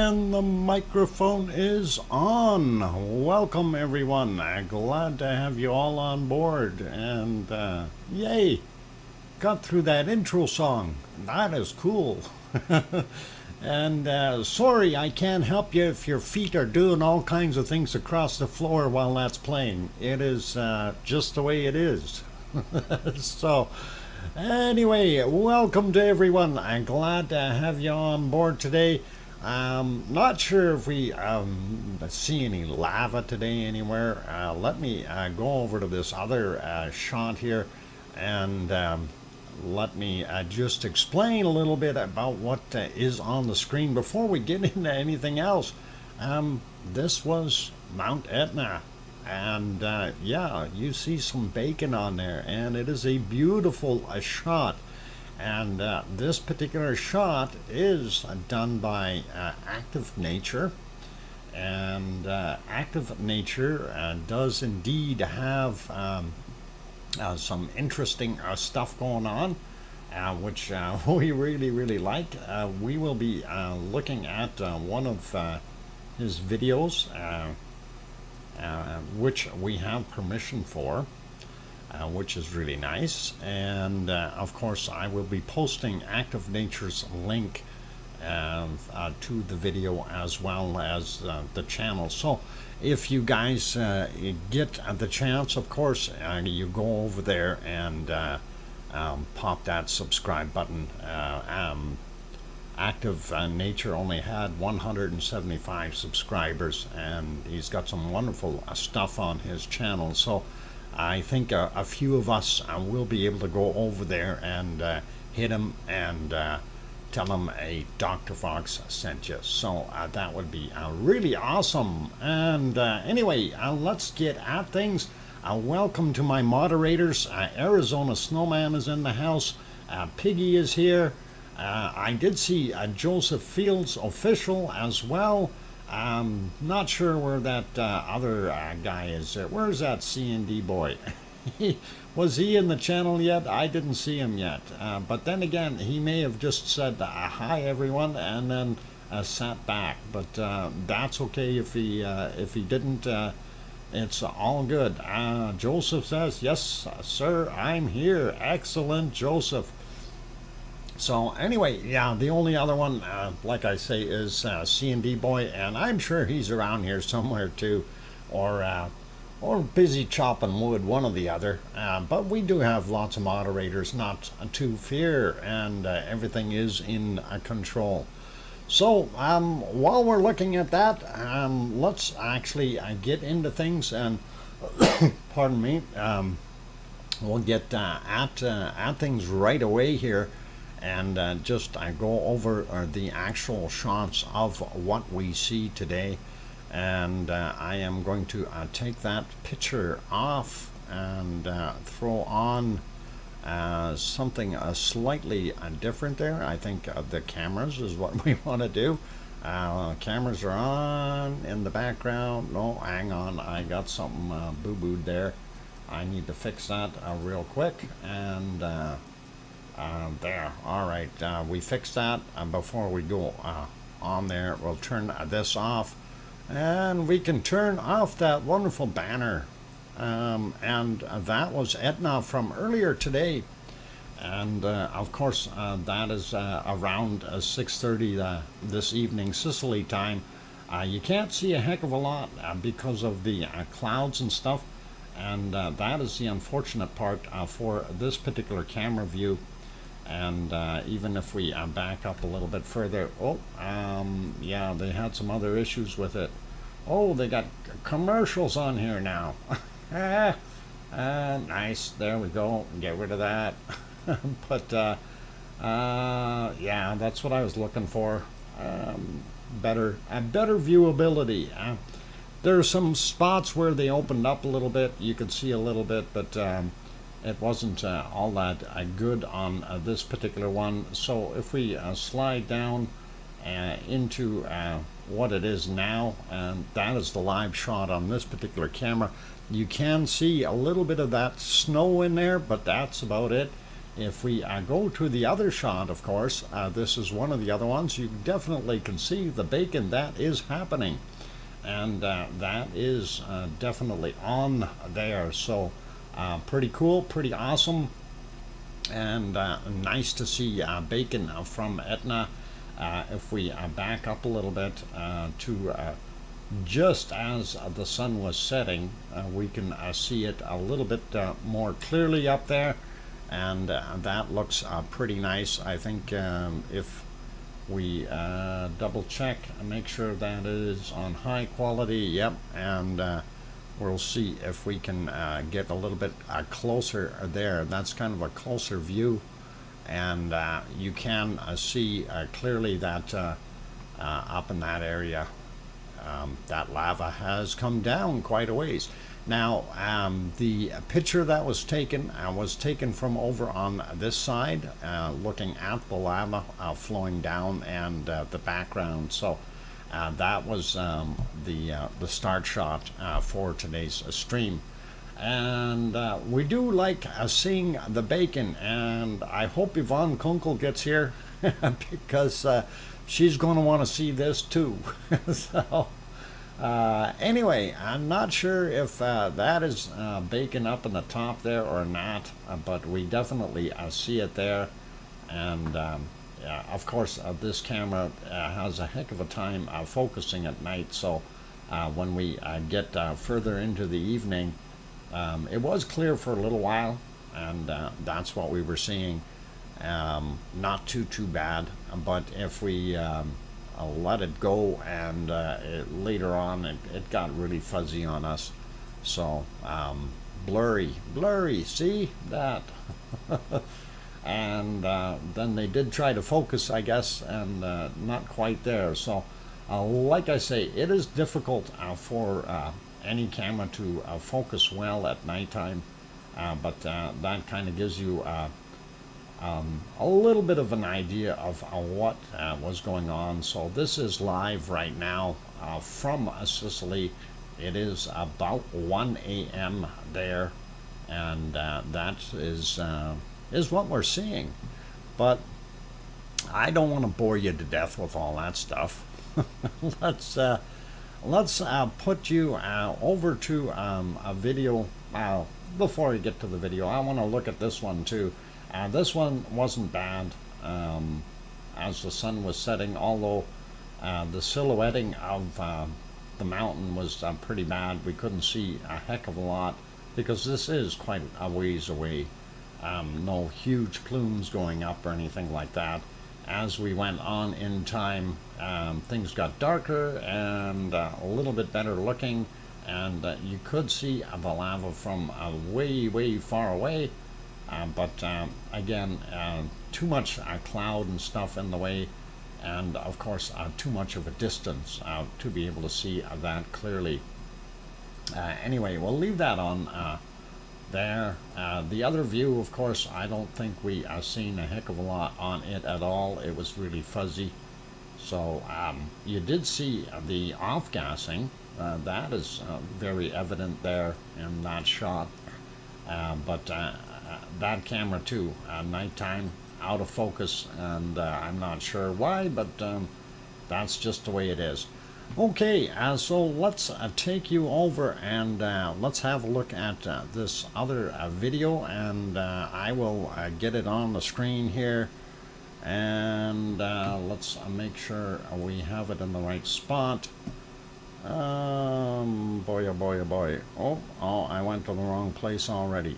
And the microphone is on. Welcome, everyone. Glad to have you all on board. And yay, got through that intro song. That is cool. And sorry, I can't help you if your feet are doing all kinds of things across the floor while that's playing. It is just the way it is. So, anyway, welcome to everyone. I'm glad to have you on board today. Not sure if we see any lava today anywhere. Let me go over to this other shot here and let me just explain a little bit about what is on the screen before we get into anything else. This was Mount Etna, and yeah, you see some bacon on there, and it is a beautiful shot. And this particular shot is done by Active Nature, and Active Nature does indeed have some interesting stuff going on, which we really like. We will be looking at one of his videos, which we have permission for. Which is really nice, and of course I will be posting Active Nature's link to the video as well as the channel. So if you guys get the chance, of course, you go over there and pop that subscribe button. Active Nature only had 175 subscribers, and he's got some wonderful stuff on his channel. So I think a few of us will be able to go over there and hit him and tell him a Dr. Fox sent you. So that would be really awesome. And anyway, let's get at things. Welcome to my moderators. Arizona Snowman is in the house. Piggy is here. I did see Joseph Fields official as well. Not sure where that other guy is. Where's that C&D boy? Was he in the channel yet? I didn't see him yet. But then again, he may have just said hi everyone and then sat back. But that's okay if he didn't. It's all good. Joseph says, yes, sir, I'm here. Excellent, Joseph. So anyway, yeah, the only other one, like I say, is C&D Boy, and I'm sure he's around here somewhere too, or busy chopping wood, one or the other. But we do have lots of moderators, not to fear, and everything is in control. So while we're looking at that, let's actually get into things, and pardon me, we'll get at things right away here. And just go over the actual shots of what we see today. And I am going to take that picture off and throw on something slightly different there. I think the cameras is what we want to do. Cameras are on in the background. No, hang on, I got something boo-booed there. I need to fix that real quick. And there, all right, we fixed that. Before we go on there, we'll turn this off, and we can turn off that wonderful banner. And that was Etna from earlier today, and of course that is around 6:30 this evening Sicily time. You can't see a heck of a lot because of the clouds and stuff, and that is the unfortunate part for this particular camera view. And even if we back up a little bit further, yeah, they had some other issues with it. Oh, they got commercials on here now. Nice, there we go, get rid of that. But yeah, that's what I was looking for. Better viewability. There are some spots where they opened up a little bit, you could see a little bit, but it wasn't all that good on this particular one. So if we slide down into what it is now, and that is the live shot on this particular camera, you can see a little bit of that snow in there, but that's about it. if we go to the other shot, of course, this is one of the other ones, you definitely can see the bacon that is happening. And that is definitely on there. So pretty cool, pretty awesome, and nice to see bacon from Etna. If we back up a little bit to just as the sun was setting, we can see it a little bit more clearly up there, and that looks pretty nice. I think if we double check and make sure that it is on high quality, yep, and we'll see if we can get a little bit closer there. That's kind of a closer view, and you can see clearly that up in that area that lava has come down quite a ways. Now the picture that was taken from over on this side, looking at the lava flowing down and the background. So that was the start shot for today's stream. And we do like seeing the bacon, and I hope Yvonne Kunkel gets here because she's going to want to see this too. So anyway, I'm not sure if that is bacon up in the top there or not, but we definitely see it there. And yeah, of course this camera has a heck of a time focusing at night, so when we get further into the evening, it was clear for a little while, and that's what we were seeing. Not too bad, but if we let it go, and later on it got really fuzzy on us, so blurry, see that? And then they did try to focus, I guess, and not quite there. So like I say, it is difficult for any camera to focus well at nighttime, but that kind of gives you a little bit of an idea of what was going on. So this is live right now from Sicily. It is about 1 a.m. there, and that is what we're seeing. But I don't want to bore you to death with all that stuff. Let's put you over to a video. Before we get to the video, I want to look at this one too. This one wasn't bad as the sun was setting, although the silhouetting of the mountain was pretty bad. We couldn't see a heck of a lot because this is quite a ways away. No huge plumes going up or anything like that. As we went on in time, things got darker and a little bit better looking, and you could see the lava from way far away. But again, too much cloud and stuff in the way, and of course too much of a distance to be able to see that clearly. Anyway, we'll leave that on there. The other view, of course, I don't think we seen a heck of a lot on it at all. It was really fuzzy. So you did see the off-gassing. That is very evident there in that shot. But that camera too, nighttime, out of focus, and I'm not sure why, but that's just the way it is. Okay, so let's take you over and let's have a look at this other video, and I will get it on the screen here, and let's make sure we have it in the right spot. Boy, oh boy, oh boy. Oh, I went to the wrong place already.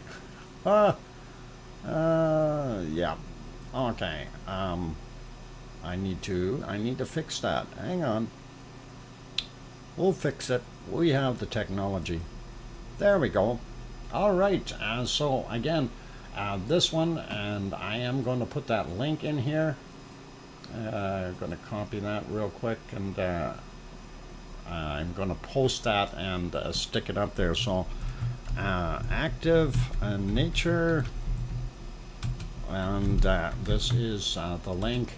Yeah. Okay. I need to fix that. Hang on. We'll fix it. We have the technology. There we go. All right. So again, this one, and I am going to put that link in here. I'm going to copy that real quick, and I'm going to post that and stick it up there. So active nature, and this is the link,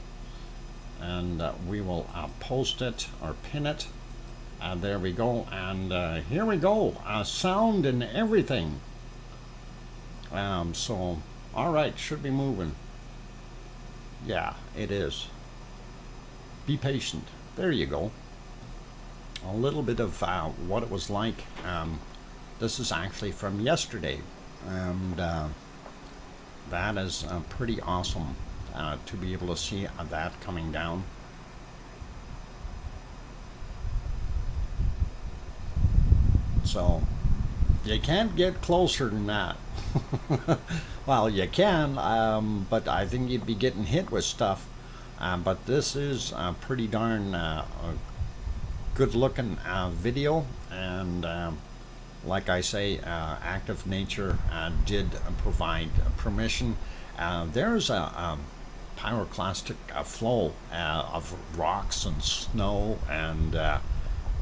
and we will post it or pin it. There we go, and here we go. Sound and everything. So All right, should be moving. Yeah, it is. Be patient. There you go. A little bit of what it was like. This is actually from yesterday, and that is pretty awesome to be able to see that coming down. So you can't get closer than that. Well, you can, but I think you'd be getting hit with stuff. But this is a pretty darn good looking video, and like I say, Active Nature did provide permission. There's a pyroclastic flow of rocks and snow, and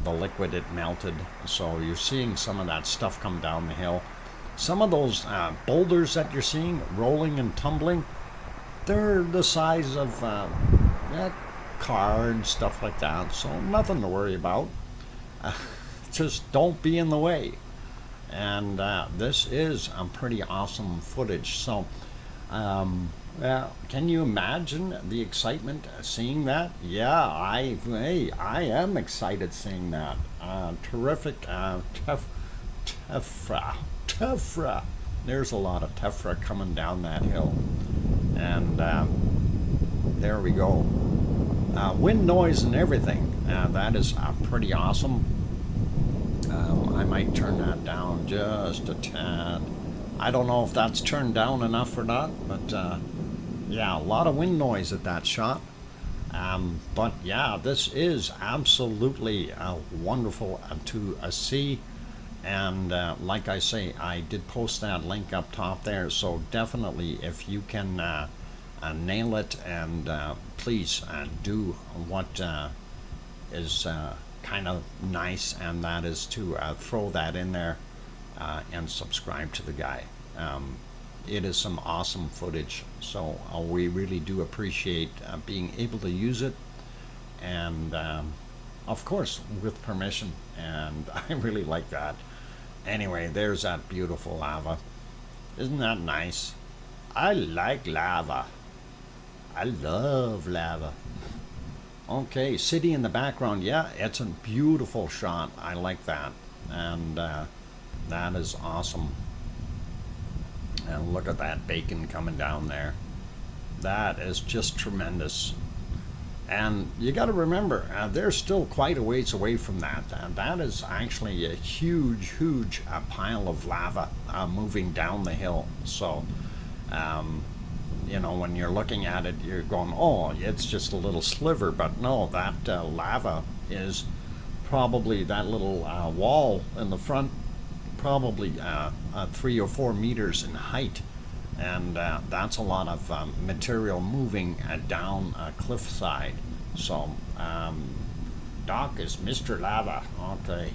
the liquid it melted. So you're seeing some of that stuff come down the hill. Some of those boulders that you're seeing rolling and tumbling, they're the size of that car and stuff like that. So nothing to worry about. Just don't be in the way. And this is pretty awesome footage. So can you imagine the excitement seeing that? Yeah, I am excited seeing that. Terrific tephra. There's a lot of tephra coming down that hill. And there we go. Wind noise and everything. That is pretty awesome. I might turn that down just a tad. I don't know if that's turned down enough or not, but yeah, a lot of wind noise at that shot. But yeah, this is absolutely wonderful to see. And like I say, I did post that link up top there. So definitely, if you can nail it, and please do what is kind of nice, and that is to throw that in there and subscribe to the guy. It is some awesome footage, so we really do appreciate being able to use it, and of course with permission, and I really like that. Anyway, there's that beautiful lava. Isn't that nice? I like lava. I love lava. Okay, city in the background. Yeah, it's a beautiful shot. I like that. And that is awesome. And look at that bacon coming down there. That is just tremendous. And you got to remember, they're still quite a ways away from that. That is actually a huge pile of lava moving down the hill. So, you know, when you're looking at it, you're going, oh, it's just a little sliver. But no, that lava is probably that little wall in the front, probably 3 or 4 meters in height. And that's a lot of material moving down a cliffside. So, Doc is Mr. Lava. Okay.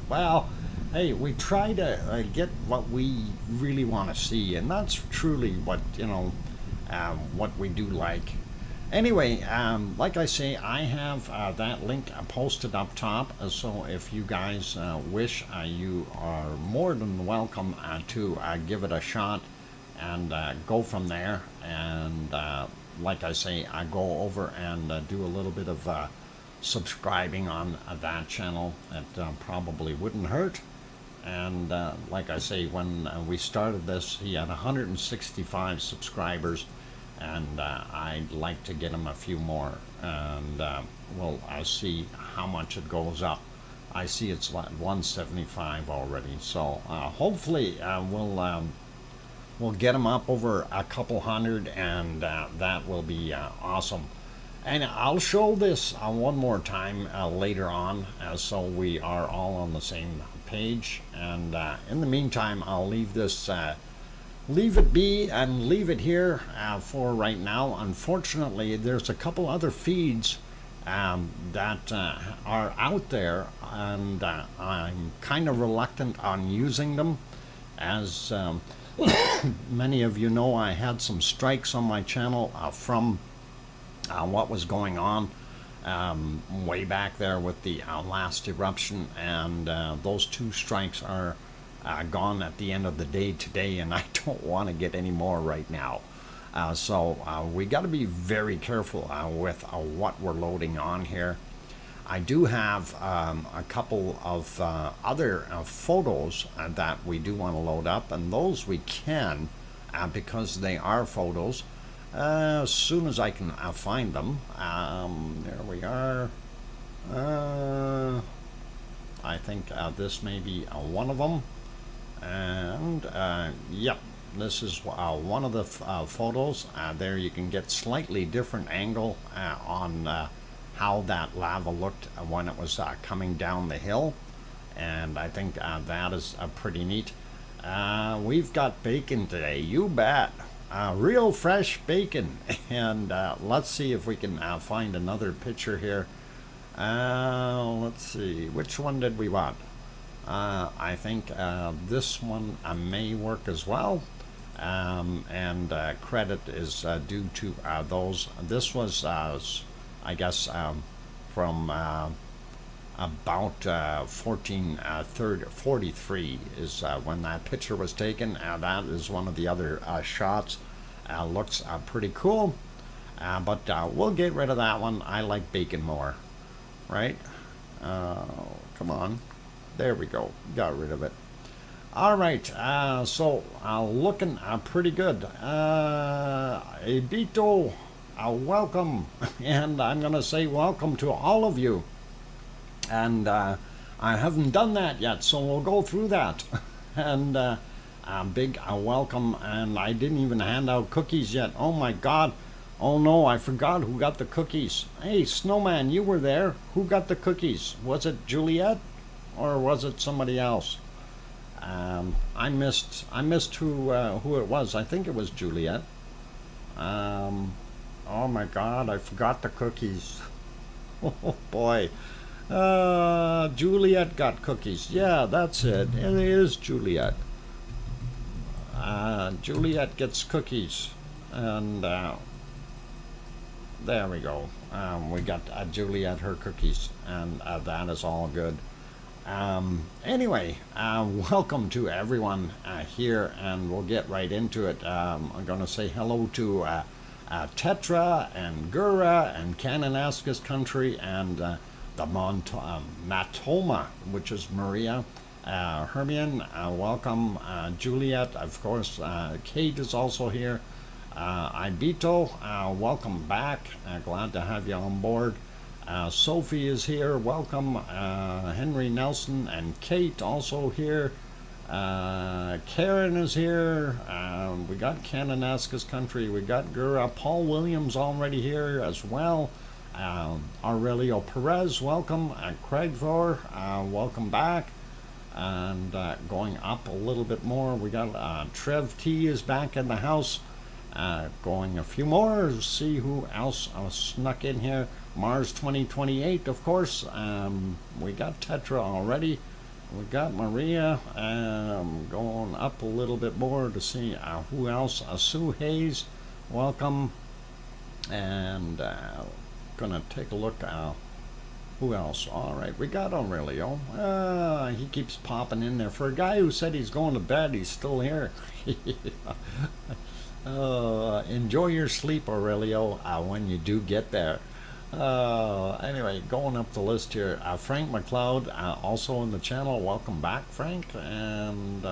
Well, hey, we try to get what we really want to see, and that's truly what, you know, what we do like. Anyway, like I say, I have that link posted up top, so if you guys wish, you are more than welcome to give it a shot and go from there. And like I say, I go over and do a little bit of subscribing on that channel. It probably wouldn't hurt. And like I say, when we started this, he had 165 subscribers, and I'd like to get him a few more, and well, I'll see how much it goes up. I see it's like 175 already, so hopefully we'll get him up over a couple hundred, and that will be awesome. And I'll show this one more time later on, so we are all on the same page. And in the meantime, I'll leave this, leave it be, and leave it here for right now. Unfortunately, there's a couple other feeds that are out there, and I'm kind of reluctant on using them, as many of you know, I had some strikes on my channel from what was going on way back there with the last eruption, and those 2 strikes are gone at the end of the day today, and I don't want to get any more right now. So we got to be very careful with what we're loading on here. I do have a couple of other photos that we do want to load up, and those we can because they are photos. As soon as I can find them. There we are. I think this may be one of them. And yep, this is one of the photos. There you can get slightly different angle on how that lava looked when it was coming down the hill. And I think that is pretty neat. We've got bacon today, you bet. Real fresh bacon. And let's see if we can find another picture here. Let's see, which one did we want? I think this one may work as well. And credit is due to those. This was, I guess, from about 1443 is when that picture was taken. That is one of the other shots. Looks pretty cool, but we'll get rid of that one. I like bacon more, right? Come on, there we go, got rid of it. All right, so looking pretty good. Ebito, welcome, and I'm gonna say welcome to all of you. And I haven't done that yet, so we'll go through that. And big welcome. And I didn't even hand out cookies yet. Oh my God. Oh no, I forgot who got the cookies. Hey, Snowman, you were there. Who got the cookies? Was it Juliet or was it somebody else? I missed who it was. I think it was Juliet. Oh my God, I forgot the cookies. Oh boy. Juliet got cookies. Yeah, that's it. It is Juliet. Juliet gets cookies. And there we go. We got Juliet her cookies. And that is all good. Anyway, welcome to everyone here. And we'll get right into it. I'm going to say hello to Tetra and Gura and Kananaskis country and the Matoma, which is Maria, Hermione, welcome, Juliet, of course, Kate is also here, Ibito, welcome back, glad to have you on board, Sophie is here, welcome, Henry Nelson and Kate also here, Karen is here, we got Kananaskis country, we got Gura, Paul Williams already here as well. Aurelio Perez, welcome. Craig Thor, welcome back. And going up a little bit more, we got Trev T is back in the house. Going a few more, see who else snuck in here. Mars 2028, of course. We got Tetra already. We got Maria. Going up a little bit more to see who else. Sue Hayes, welcome. And gonna take a look who else. All right, we got Aurelio. He keeps popping in there. For a guy who said he's going to bed, he's still here. Enjoy your sleep, Aurelio, when you do get there. Anyway, going up the list here, Frank McLeod, also in the channel. Welcome back, Frank. And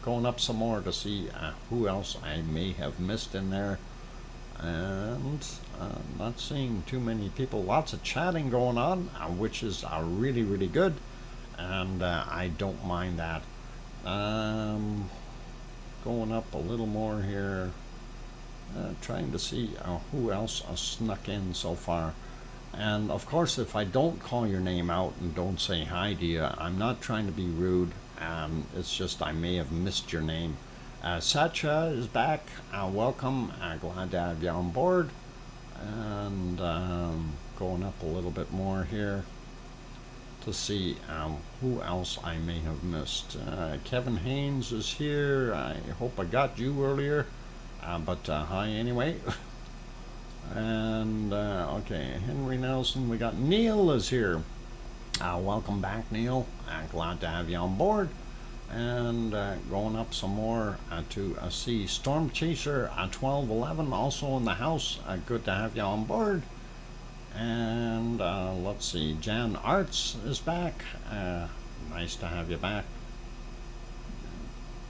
going up some more to see who else I may have missed in there. And not seeing too many people. Lots of chatting going on, which is really, really good. And I don't mind that. Going up a little more here. Trying to see who else snuck in so far. And of course, if I don't call your name out and don't say hi to you, I'm not trying to be rude. It's just I may have missed your name. Satcha is back. Welcome. Glad to have you on board. And going up a little bit more here to see who else I may have missed. Kevin Haynes is here. I hope I got you earlier. But hi anyway. And okay, Henry Nelson. We got Neil is here. Welcome back, Neil. Glad to have you on board. and going up some more to see Storm Chaser 1211 also in the house. Good to have you on board. And let's see, Jan Arts is back. Nice to have you back.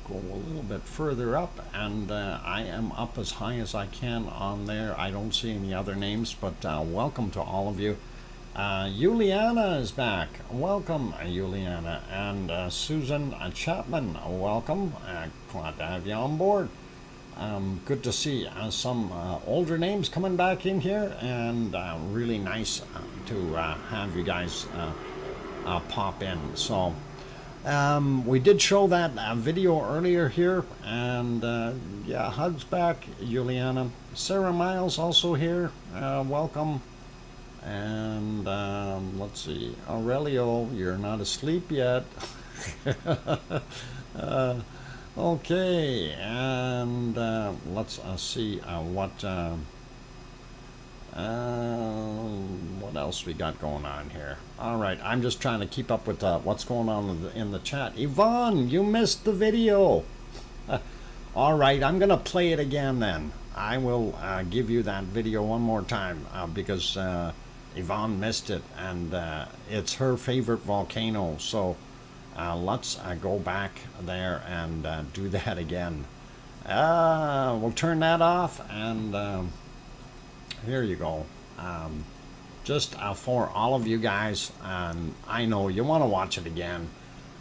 Go a little bit further up, and I am up as high as I can on there. I don't see any other names, but welcome to all of you. Juliana is back. Welcome, Juliana. And Susan Chapman, welcome. Glad to have you on board. Good to see some older names coming back in here, and really nice to have you guys pop in. So we did show that video earlier here, and yeah, hugs back, Juliana. Sarah Miles also here. Welcome. And let's see, Aurelio, you're not asleep yet. Okay, and let's see what else we got going on here. All right, I'm just trying to keep up with what's going on in the chat. Yvonne, you missed the video. All right, I'm gonna play it again then. I will give you that video one more time because Yvonne missed it, and it's her favorite volcano. So let's go back there and do that again. We'll turn that off, and here you go. Just for all of you guys, I know you want to watch it again.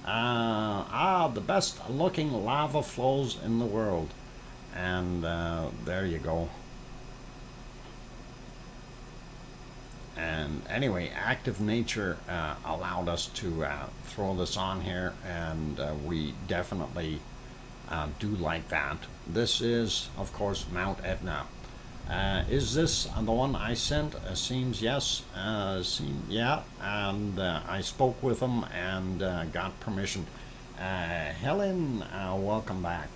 The best looking lava flows in the world. And there you go. And anyway, active nature allowed us to throw this on here, and we definitely do like that. This is, of course, Mount Etna. Is this the one I sent? Seems yes. Yeah, and I spoke with them and got permission. Helen, welcome back.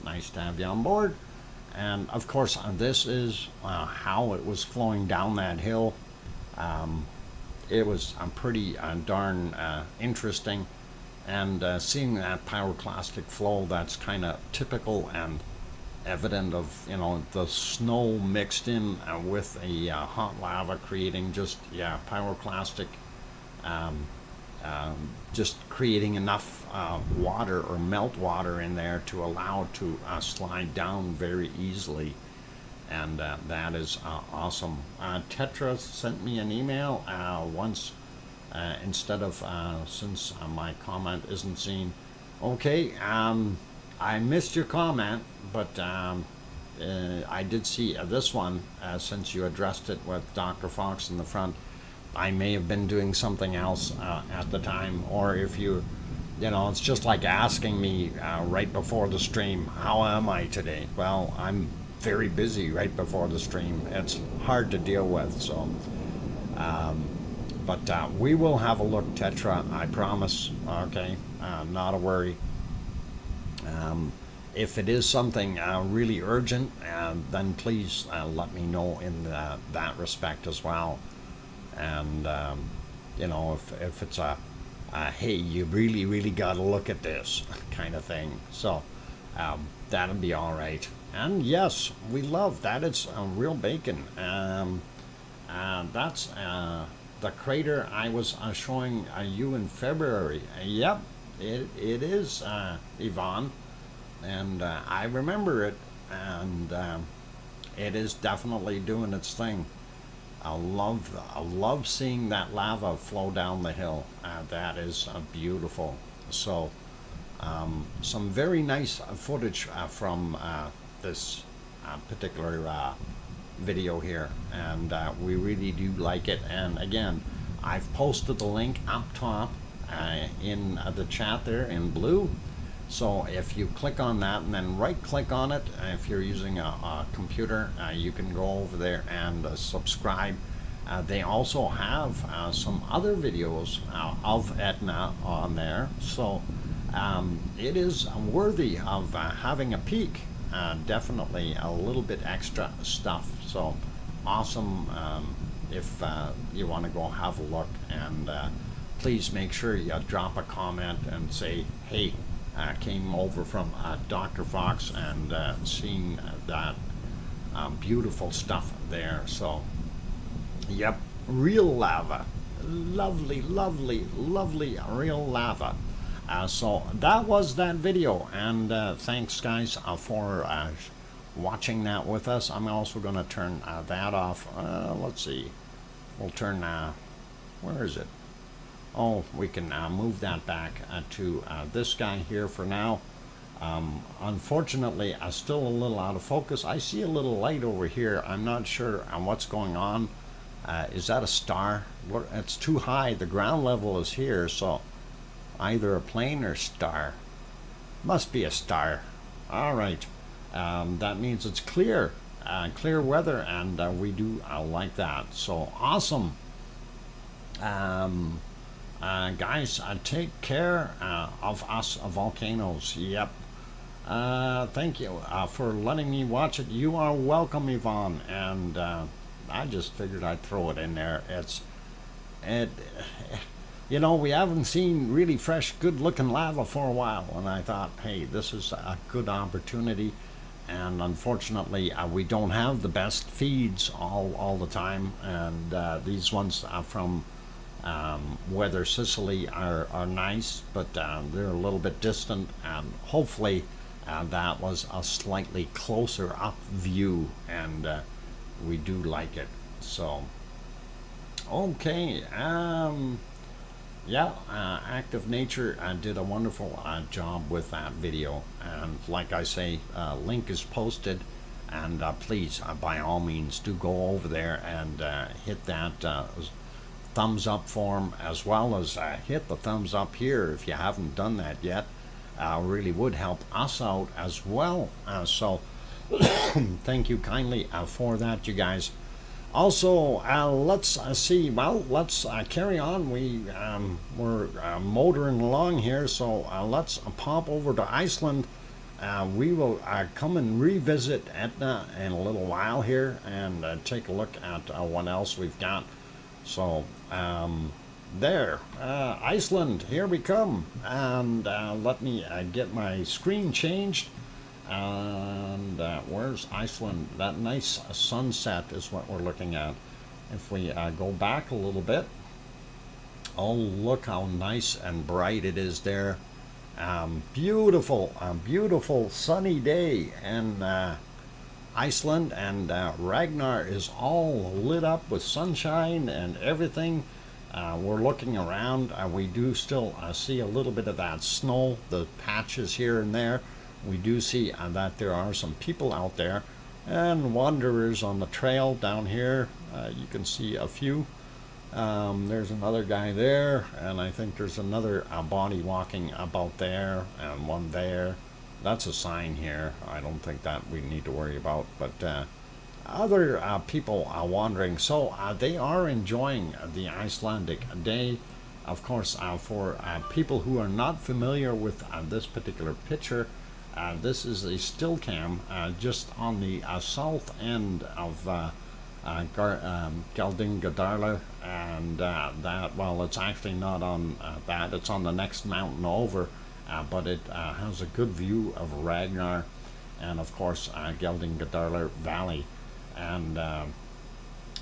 Nice to have you on board. And of course, this is how it was flowing down that hill. It was pretty darn interesting, and seeing that pyroclastic flow, that's kind of typical and evident of, you know, the snow mixed in with a hot lava, creating just, yeah, pyroclastic, just creating enough water or melt water in there to allow to slide down very easily. And that is awesome. Tetra sent me an email once instead of since my comment isn't seen. Okay, I missed your comment, but I did see this one since you addressed it with Dr. Fox in the front. I may have been doing something else at the time, or if you know, it's just like asking me right before the stream, how am I today? Well, I'm very busy right before the stream. It's hard to deal with, so. But we will have a look, Tetra, I promise, okay? Not a worry. If it is something really urgent, then please let me know in that respect as well. And you know, if it's a hey, you really got to look at this kind of thing, so that'll be all right. And yes, we love that. It's real bacon. That's the crater I was showing you in February. Yep, it is, Yvonne, and I remember it, and it is definitely doing its thing. I love seeing that lava flow down the hill. That is beautiful. So some very nice footage from this particular video here, and we really do like it. And again, I've posted the link up top in the chat there in blue. So if you click on that and then right click on it, if you're using a computer, you can go over there and subscribe. They also have some other videos of Etna on there, so it is worthy of having a peek. Definitely a little bit extra stuff, so awesome if you want to go have a look. And please make sure you drop a comment and say, hey, came over from Dr. Fox and seeing that beautiful stuff there. So, yep, real lava. Lovely, lovely, lovely real lava. So that was that video, and thanks guys for watching that with us. I'm also going to turn that off. Let's see. We'll turn, where is it? Oh, we can move that back to this guy here for now. Unfortunately, still a little out of focus. I see a little light over here. I'm not sure what's going on. Is that a star? It's too high. The ground level is here, so either a plane or star. Must be a star. All right. That means it's clear. Clear weather, and we do like that. So awesome. Guys, take care of us volcanoes. Yep. Thank you for letting me watch it. You are welcome, Yvonne. And I just figured I'd throw it in there. You know, we haven't seen really fresh, good-looking lava for a while, and I thought, hey, this is a good opportunity. And unfortunately, we don't have the best feeds all the time, and these ones from Weather Sicily are nice, but they're a little bit distant, and hopefully that was a slightly closer up view, and we do like it. So okay, yeah, Active Nature did a wonderful job with that video, and like I say, link is posted, and please by all means do go over there and hit that thumbs up form, as well as hit the thumbs up here if you haven't done that yet. Really would help us out as well. So thank you kindly for that, you guys. Also, let's see. Well, let's carry on. We're motoring along here, so let's pop over to Iceland. We will come and revisit Etna in a little while here, and take a look at what else we've got. So there, Iceland, here we come. And let me get my screen changed. And where's Iceland? That nice sunset is what we're looking at. If we go back a little bit, oh, look how nice and bright it is there. Beautiful, beautiful sunny day in Iceland, and Ragnar is all lit up with sunshine and everything. We're looking around. We do still see a little bit of that snow, the patches here and there. We do see that there are some people out there and wanderers on the trail down here. You can see a few. There's another guy there, and I think there's another body walking about there, and one there. That's a sign here. I don't think that we need to worry about, but other people are wandering. So they are enjoying the Icelandic day. Of course, for people who are not familiar with this particular picture, this is a still cam just on the south end of Geldingadarla, and that, well, it's actually not on that, it's on the next mountain over, but it has a good view of Ragnar, and of course Geldingadarla Valley, and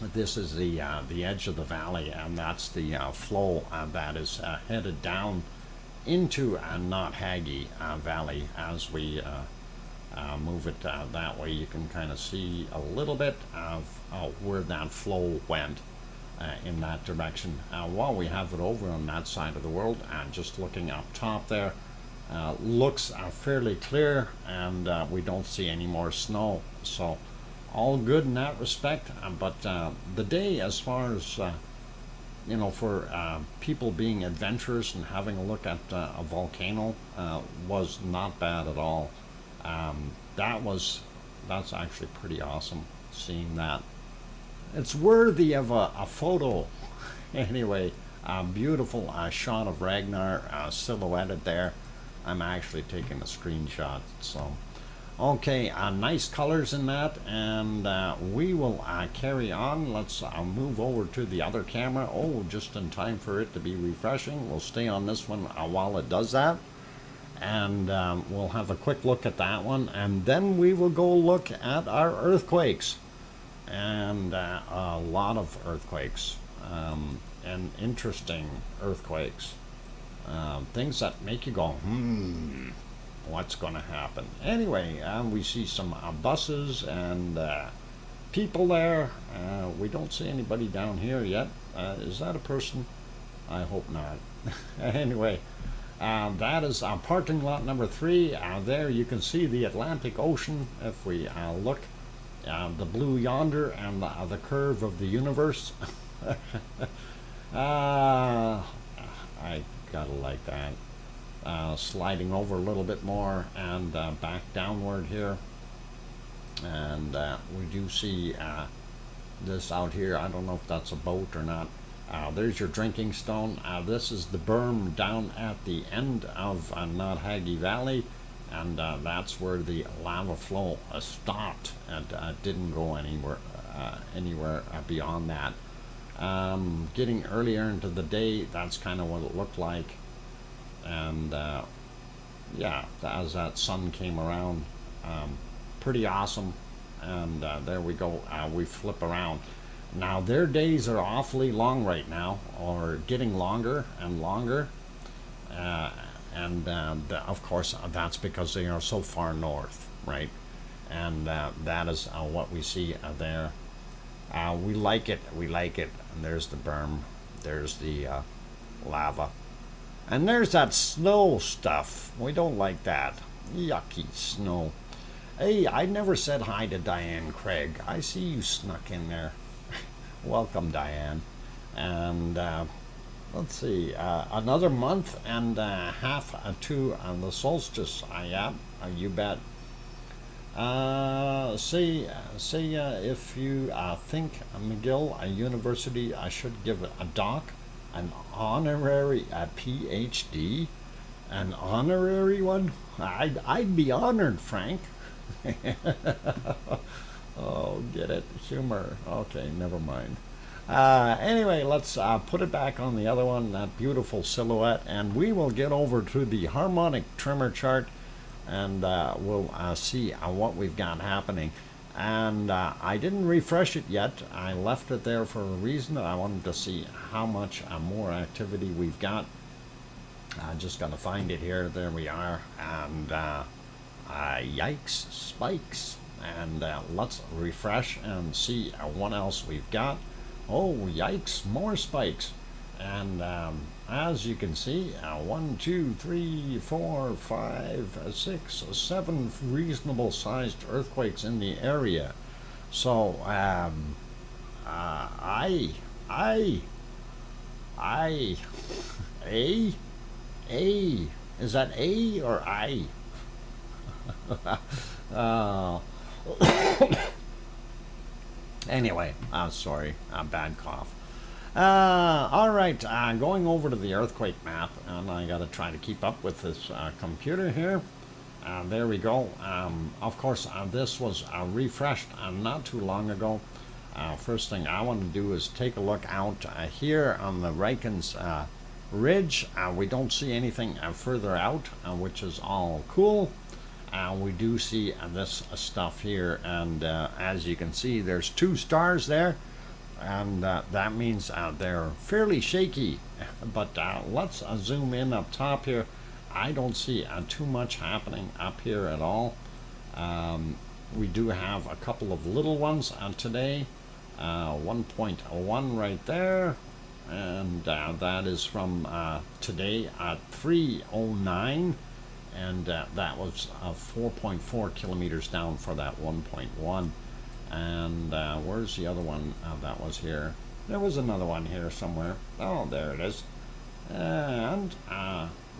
this is the edge of the valley, and that's the flow that is headed down into Notthagi Valley. As we move it that way, you can kind of see a little bit of where that flow went in that direction. While we have it over on that side of the world, just looking up top there, looks fairly clear, and we don't see any more snow, so all good in that respect. But the day, as far as you know, for people being adventurous and having a look at a volcano, was not bad at all. That's actually pretty awesome, seeing that. It's worthy of a photo. Anyway, beautiful shot of Ragnar silhouetted there. I'm actually taking a screenshot, so Okay, nice colors in that, and we will carry on. Let's move over to the other camera. Oh, just in time for it to be refreshing. We'll stay on this one while it does that, and we'll have a quick look at that one, and then we will go look at our earthquakes, and a lot of earthquakes, and interesting earthquakes, things that make you go, what's going to happen? Anyway, we see some buses and people there. We don't see anybody down here yet. Is that a person? I hope not. Anyway, that is parking lot number 3. There you can see the Atlantic Ocean if we look. The blue yonder and the curve of the universe. I gotta like that. Sliding over a little bit more and back downward here, and we do see this out here. I don't know if that's a boat or not. There's your drinking stone. This is the berm down at the end of Nathagi Valley, and that's where the lava flow stopped and didn't go anywhere beyond that. Getting earlier into the day, that's kind of what it looked like. And yeah, as that sun came around, pretty awesome. And there we go. We flip around. Now their days are awfully long right now, or getting longer and longer, and of course that's because they are so far north, right? And that is what we see there. We like it. We like it. And there's the berm. There's the lava. And there's that snow stuff. We don't like that. Yucky snow. Hey, I never said hi to Diane Craig. I see you snuck in there. Welcome, Diane. And let's see, another month and half to the solstice. Yeah, you bet. Say if you think McGill University should give a doc an honorary PhD, an honorary one. I'd be honored, Frank. Oh, get it? Humor. Okay, never mind. Anyway, let's put it back on the other one, that beautiful silhouette, and we will get over to the harmonic tremor chart, and we'll see what we've got happening. And I didn't refresh it yet. I left it there for a reason. I wanted to see how much more activity we've got. I just got to find it here. There we are. And yikes, spikes. And let's refresh and see what else we've got. Oh, yikes, more spikes. And as you can see, 1, 2, 3, 4, 5, 6, 7 reasonable sized earthquakes in the area. So is that A or I? Anyway, sorry, bad cough. All right, going over to the earthquake map, and I got to try to keep up with this computer here. There we go. Of course, this was refreshed not too long ago. First thing I want to do is take a look out here on the Rikens Ridge. We don't see anything further out, which is all cool. We do see this stuff here, and as you can see, there's 2 stars there. And that means they're fairly shaky, but let's zoom in up top here. I don't see too much happening up here at all. We do have a couple of little ones today, 1.1 right there, and that is from today at 3:09, and that was 4.4 kilometers down for that 1.1. And where's the other one that was here? There was another one here somewhere. Oh, there it is. And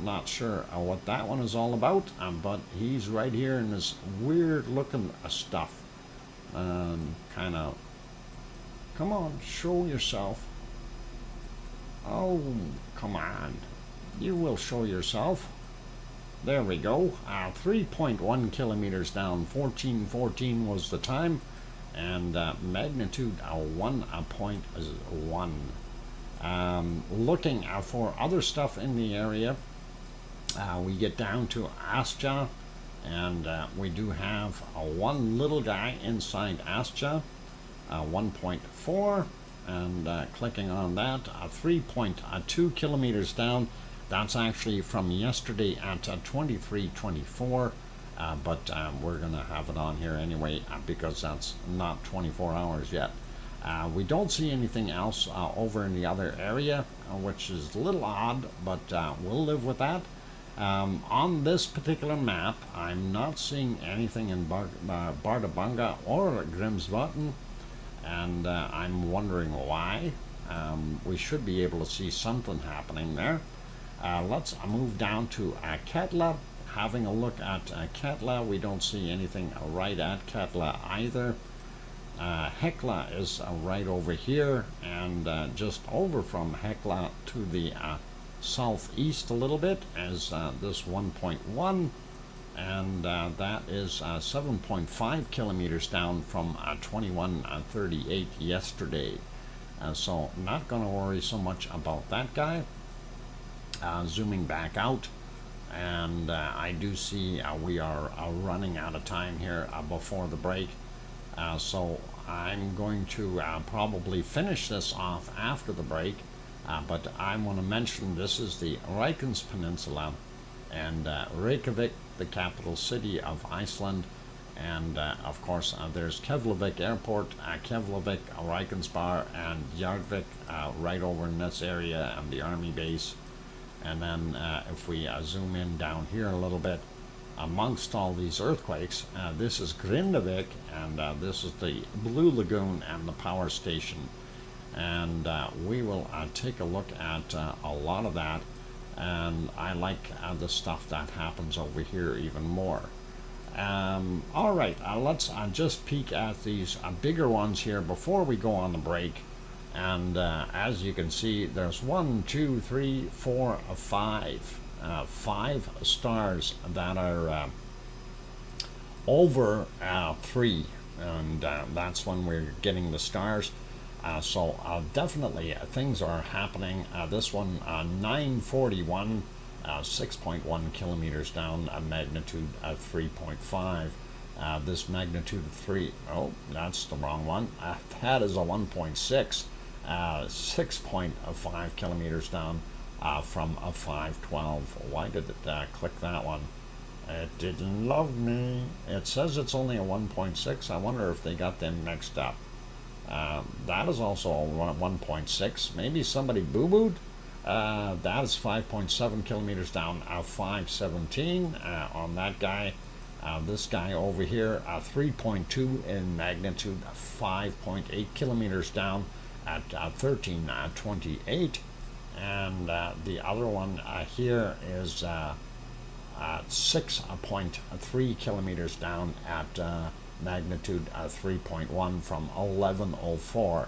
not sure what that one is all about, but he's right here in this weird looking stuff. Kind of, come on, show yourself. Oh, come on. You will show yourself. There we go. 3.1 kilometers down. 1414 was the time, and magnitude 1.1. Looking for other stuff in the area, we get down to Astja, and we do have one little guy inside Astja, 1.4, and clicking on that, 3.2 kilometers down. That's actually from yesterday at 23:24, but we're going to have it on here anyway because that's not 24 hours yet. We don't see anything else over in the other area, which is a little odd, but we'll live with that. On this particular map, I'm not seeing anything in Bardabunga or Grimsvatn, and I'm wondering why. We should be able to see something happening there. Let's move down to Ketla. Having a look at Ketla, we don't see anything right at Ketla either. Hekla is right over here, and just over from Hekla to the southeast a little bit is this 1.1, and that is 7.5 kilometers down from 2138 yesterday. So not going to worry so much about that guy. Zooming back out, and I do see we are running out of time here before the break, so I'm going to probably finish this off after the break, but I want to mention this is the Reykjanes Peninsula, and Reykjavik, the capital city of Iceland, and of course there's Keflavik Airport, Keflavik, Reykjanesbær, and Jarvik right over in this area, and the army base. And then if we zoom in down here a little bit, amongst all these earthquakes, this is Grindavik, and this is the Blue Lagoon and the power station. And we will take a look at a lot of that, and I like the stuff that happens over here even more. All right, let's just peek at these bigger ones here before we go on the break. And as you can see, there's 1, 2, 3, 4, 5. 5 stars that are over 3, and that's when we're getting the stars. So definitely things are happening. This one, 941, 6.1 kilometers down, magnitude 3.5. This magnitude 3, oh, that's the wrong one. That is a 1.6. 6.5 kilometers down from a 512. Why did it click that one? It didn't love me. It says it's only a 1.6. I wonder if they got them mixed up. That is also a 1.6. Maybe somebody boo-booed. That is 5.7 kilometers down, 517 on that guy. This guy over here, 3.2 in magnitude, 5.8 kilometers down at 1328, and the other one here is 6.3 kilometers down at magnitude 3.1 from 1104.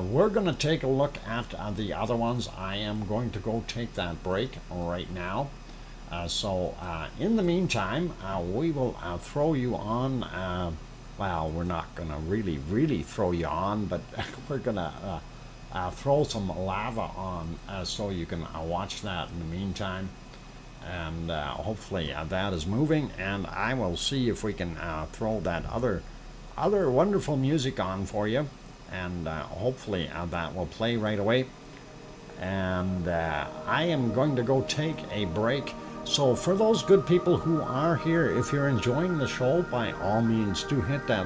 We're going to take a look at the other ones. I am going to go take that break right now. So in the meantime, we will throw you on. Well, we're not going to really throw you on, but we're going to throw some lava on so you can watch that in the meantime. And hopefully that is moving, and I will see if we can throw that other wonderful music on for you, and hopefully that will play right away. And I am going to go take a break. So for those good people who are here, if you're enjoying the show, by all means do hit that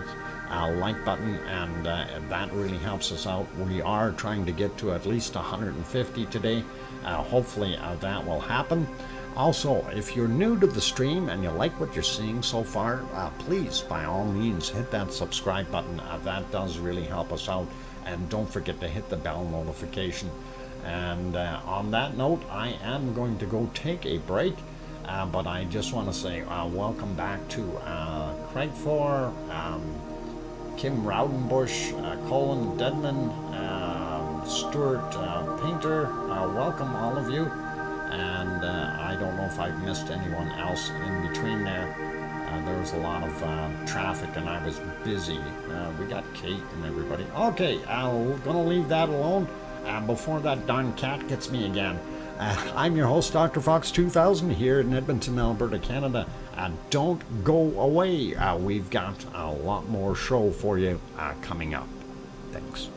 like button, and that really helps us out. We are trying to get to at least 150 today. Hopefully that will happen. Also, if you're new to the stream and you like what you're seeing so far, please, by all means, hit that subscribe button. That does really help us out. And don't forget to hit the bell notification. And on that note, I am going to go take a break. But I just want to say welcome back to Craig Thor, Kim Raudenbush, Colin Dedman, Stuart Painter. Welcome all of you. and I don't know if I've missed anyone else in between there. There was a lot of traffic and I was busy. We got Kate and everybody. Okay, we're gonna leave that alone before that darn cat gets me again. I'm your host, DrFox2000, here in Edmonton, Alberta, Canada. Don't go away. We've got a lot more show for you coming up. Thanks.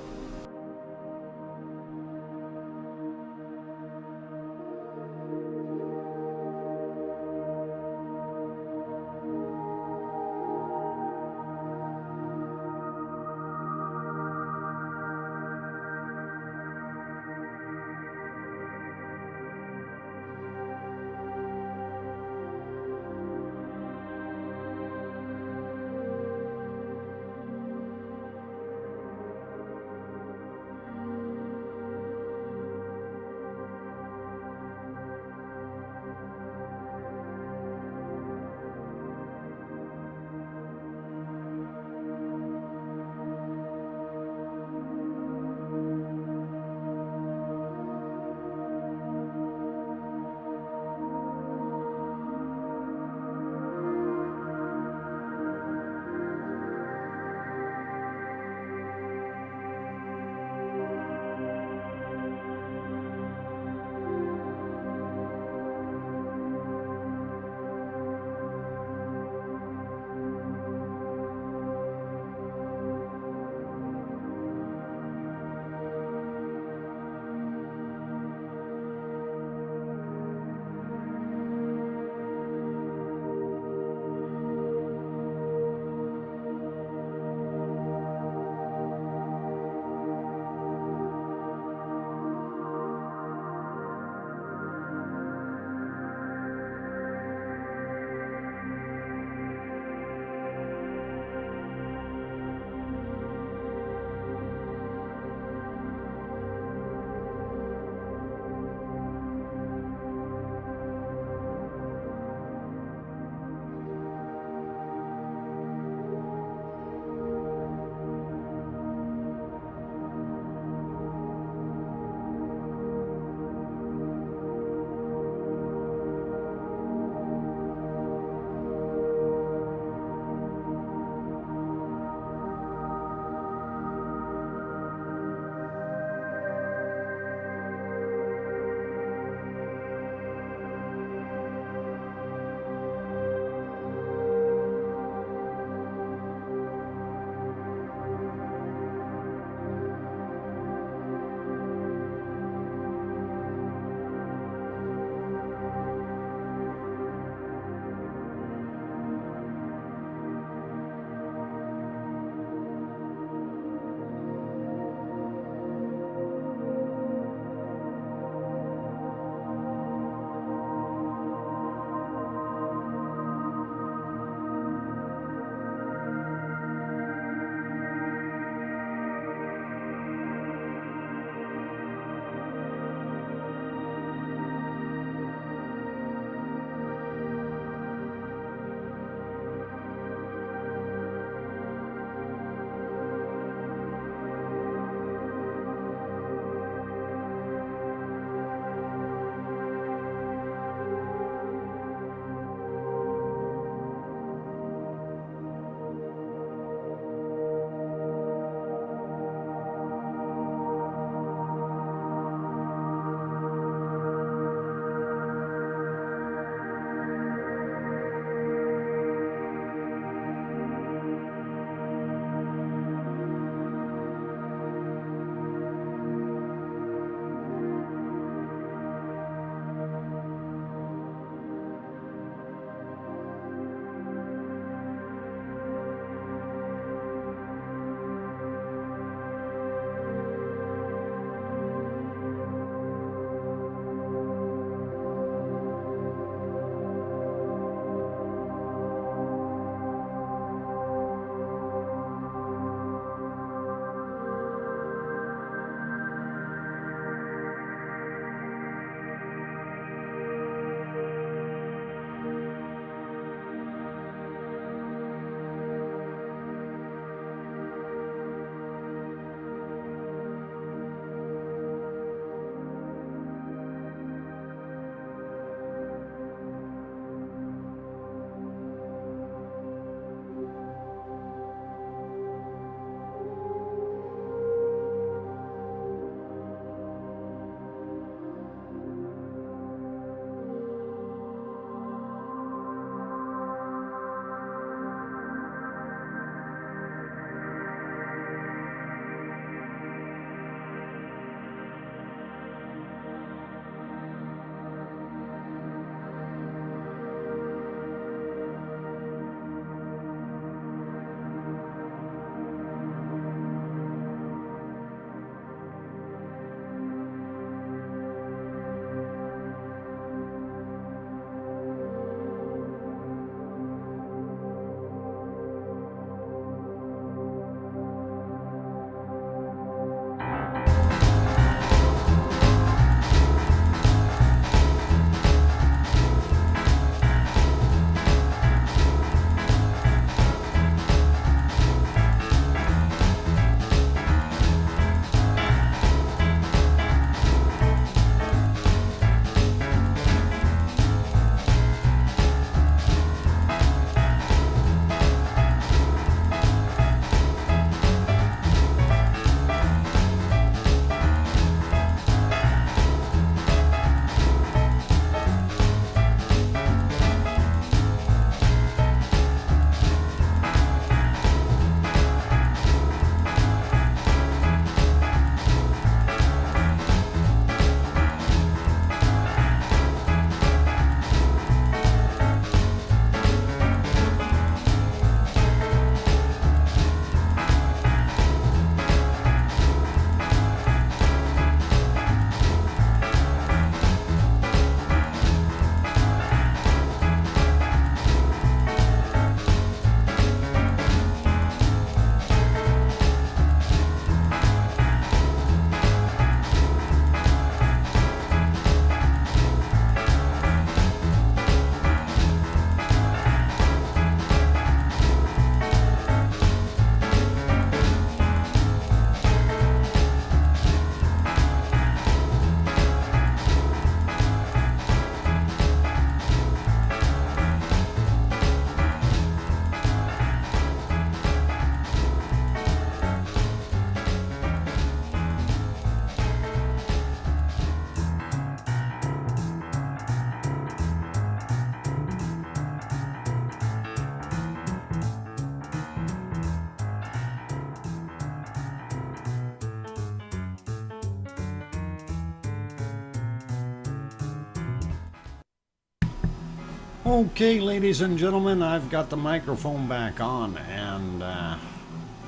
Okay, ladies and gentlemen, I've got the microphone back on, and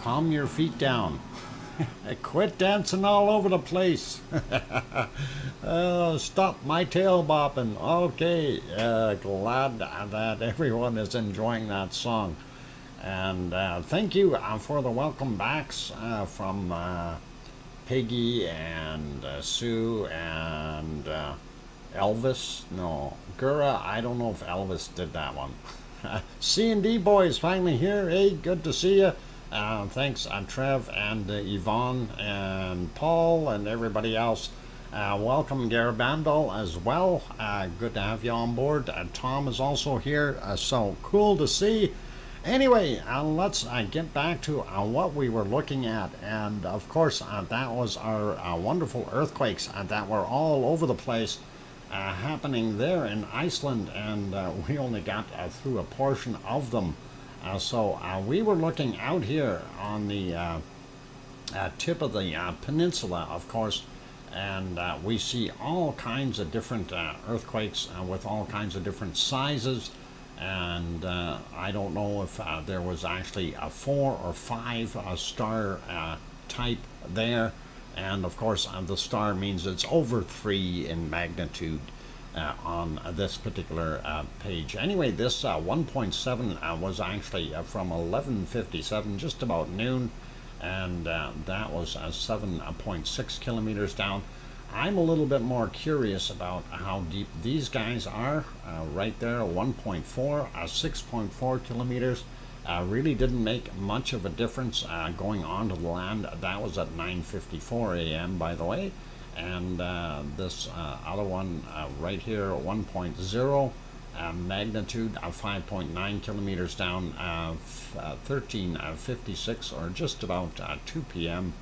calm your feet down. Quit dancing all over the place. Stop my tail bopping. Okay, glad that everyone is enjoying that song. And thank you for the welcome backs from Peggy and Sue and Elvis. No, Gura, I don't know if Elvis did that one. C&D boys finally here. Hey, good to see you. Thanks, Trev and Yvonne and Paul and everybody else. Welcome, Garabandal, as well. Good to have you on board. Tom is also here, so cool to see. Anyway, let's get back to what we were looking at. And, of course, that was our wonderful earthquakes that were all over the place happening there in Iceland. And we only got through a portion of them. So we were looking out here on the tip of the peninsula, of course, and we see all kinds of different earthquakes with all kinds of different sizes, and I don't know if there was actually a 4 or 5 star type there, and of course the star means it's over 3 in magnitude. On this particular page. Anyway, this 1.7 was actually from 11:57, just about noon, and that was 7.6 kilometers down. I'm a little bit more curious about how deep these guys are. Right there, 1.4, 6.4 kilometers. Really didn't make much of a difference going onto the land. That was at 9:54 a.m., by the way. And this other one right here, 1.0, magnitude of 5.9 kilometers down, 13:56, or just about 2 p.m.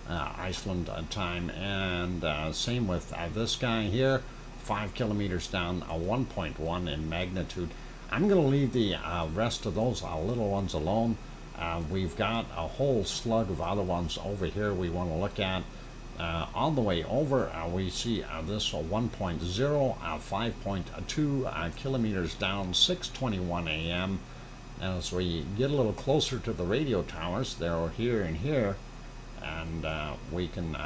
Iceland time. And same with this guy here, 5 kilometers down, 1.1 in magnitude. I'm going to leave the rest of those little ones alone. We've got a whole slug of other ones over here we want to look at. On the way over, we see this 1.0, 5.2 kilometers down, 6:21 a.m. As we get a little closer to the radio towers, they're here and here, and we can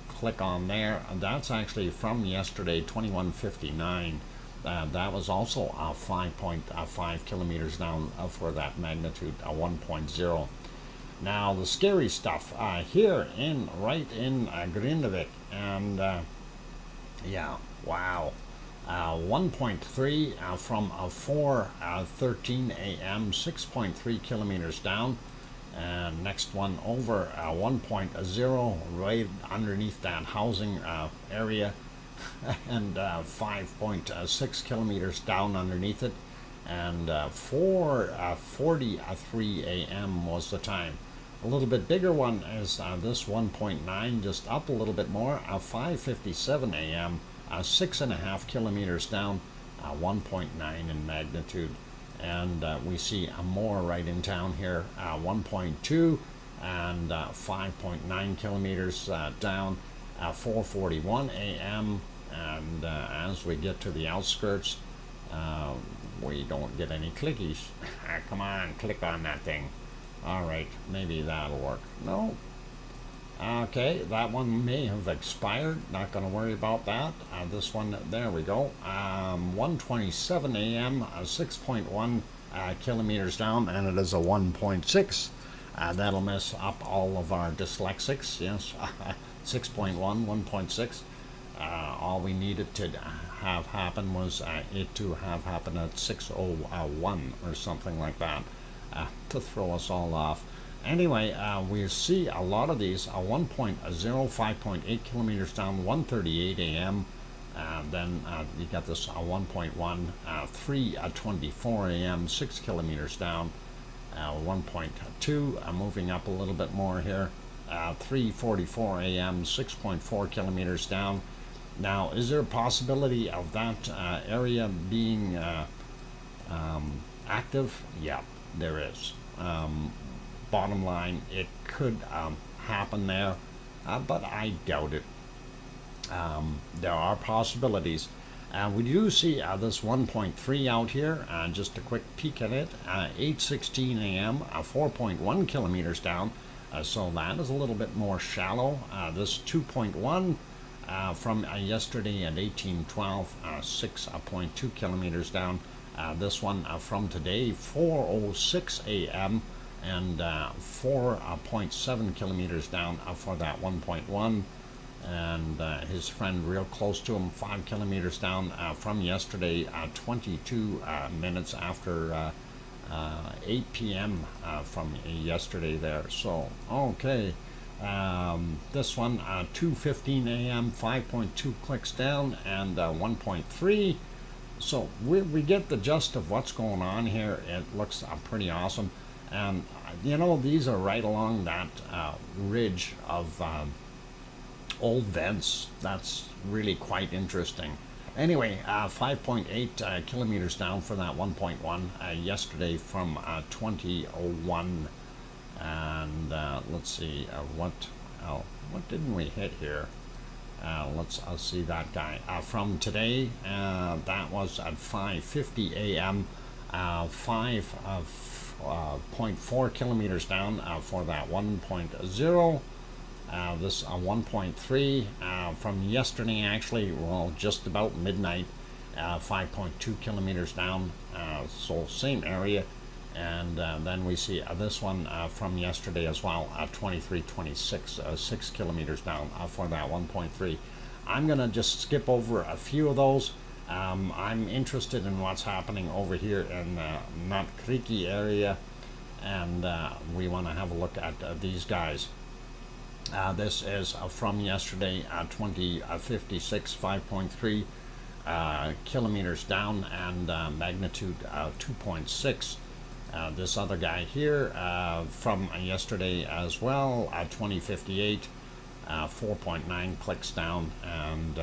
click on there. And that's actually from yesterday, 21:59. That was also 5.5 kilometers down for that magnitude, 1.0. Now the scary stuff here right in Grindavik, and yeah, wow, 1.3 from 4:13 a.m., 6.3 kilometers down, and next one over 1.0 right underneath that housing area, and 5.6 kilometers down underneath it, and 4:43 a.m. was the time. A little bit bigger one is this 1.9, just up a little bit more, 5:57 a.m., 6.5 kilometers down, 1.9 in magnitude. And we see more right in town here, 1.2 and 5.9 kilometers down, 4:41 a.m. And as we get to the outskirts, we don't get any clickies. Come on, click on that thing. All right, maybe that'll work. No. Okay, that one may have expired. Not going to worry about that. This one, there we go. 1:27 a.m., 6.1 kilometers down, and it is a 1.6. That'll mess up all of our dyslexics. Yes, 6.1, 1.6. All we needed to have happen was it to have happened at 6:01 or something like that. To throw us all off. Anyway, we see a lot of these, 1.0, 5.8 kilometers down, 1:38 a.m. Then you got this 1.1, 3:24 a.m., 6 kilometers down, 1.2, moving up a little bit more here, 3:44 a.m., 6.4 kilometers down. Now, is there a possibility of that area being active? Yeah. There is. Bottom line, it could happen there, but I doubt it. There are possibilities. We do see this 1.3 out here, just a quick peek at it, 8:16 a.m., 4.1 kilometers down, so that is a little bit more shallow. This 2.1 from yesterday at 1812, 6.2 kilometers down. This one from today, 4:06 a.m., and 4.7 kilometers down for that 1.1. And his friend real close to him, 5 kilometers down from yesterday, 22 minutes after 8 p.m. From yesterday there. So, okay, this one, 2:15 a.m., 5.2 clicks down, and 1.3. So we get the gist of what's going on here. It looks pretty awesome. And, you know, these are right along that ridge of old vents. That's really quite interesting. Anyway, 5.8 kilometers down for that 1.1 yesterday from 2001. And let's see, what didn't we hit here? Let's see that guy. From today, that was at 5:50 a.m., 5.4 kilometers down for that 1.0. This 1.3 from yesterday, actually, well, just about midnight, 5.2 kilometers down, so same area. And then we see this one from yesterday as well, 2326, 6 kilometers down for that 1.3. I'm going to just skip over a few of those. I'm interested in what's happening over here in Nut Creeky area, and we want to have a look at these guys. This is from yesterday, 2056, 5.3 kilometers down, and magnitude 2.6. This other guy here from yesterday as well, 2058, 4.9 clicks down, and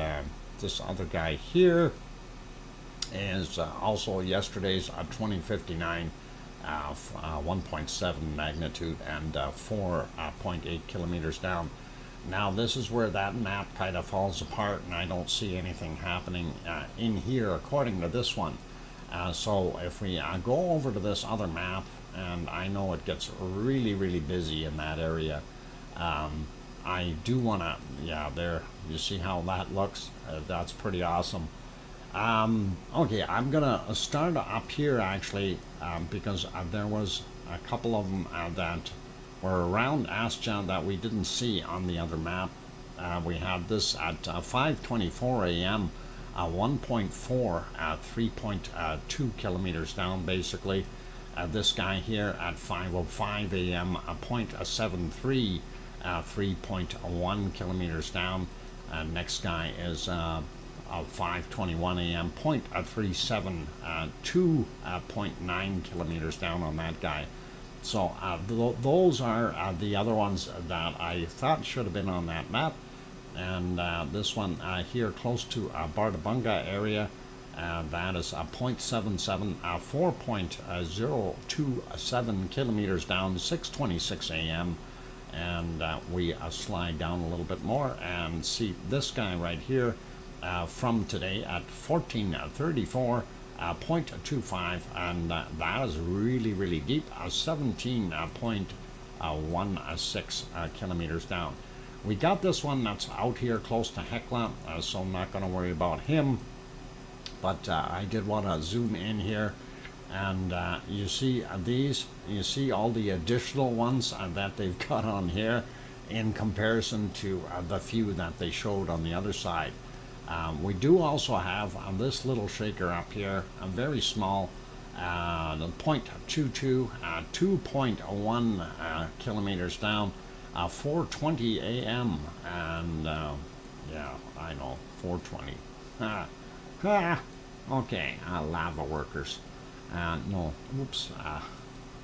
this other guy here is also yesterday's 2059. 1.7 magnitude and 4.8 kilometers down. Now this is where that map kind of falls apart, and I don't see anything happening in here according to this one. So if we go over to this other map, and I know it gets really busy in that area, I do want to, yeah, there, you see how that looks? That's pretty awesome. Okay, I'm gonna start up here actually, because there was a couple of them that were around Astia that we didn't see on the other map. We had this at 5:24 a.m., 1.4, 3.2 kilometers down basically. This guy here at 5:05 a.m., 0.73, 3.1 kilometers down. Next guy is 5:21 a.m., 0.37, 2.9 kilometers down on that guy. So those are the other ones that I thought should have been on that map. And this one here close to Bardabunga area, that is 0.77, 4.027 kilometers down, 6:26 a.m. And we slide down a little bit more and see this guy right here from today at 14:34, 0.25, and that is really deep, 17.16 kilometers down. We got this one that's out here close to Hecla, so I'm not going to worry about him, but I did want to zoom in here, and you see these, you see all the additional ones that they've got on here in comparison to the few that they showed on the other side. We do also have this little shaker up here, a very small, 0.22, 2.1 kilometers down, 4:20 a.m. and yeah, I know, 4:20. Okay, lava workers. No, oops.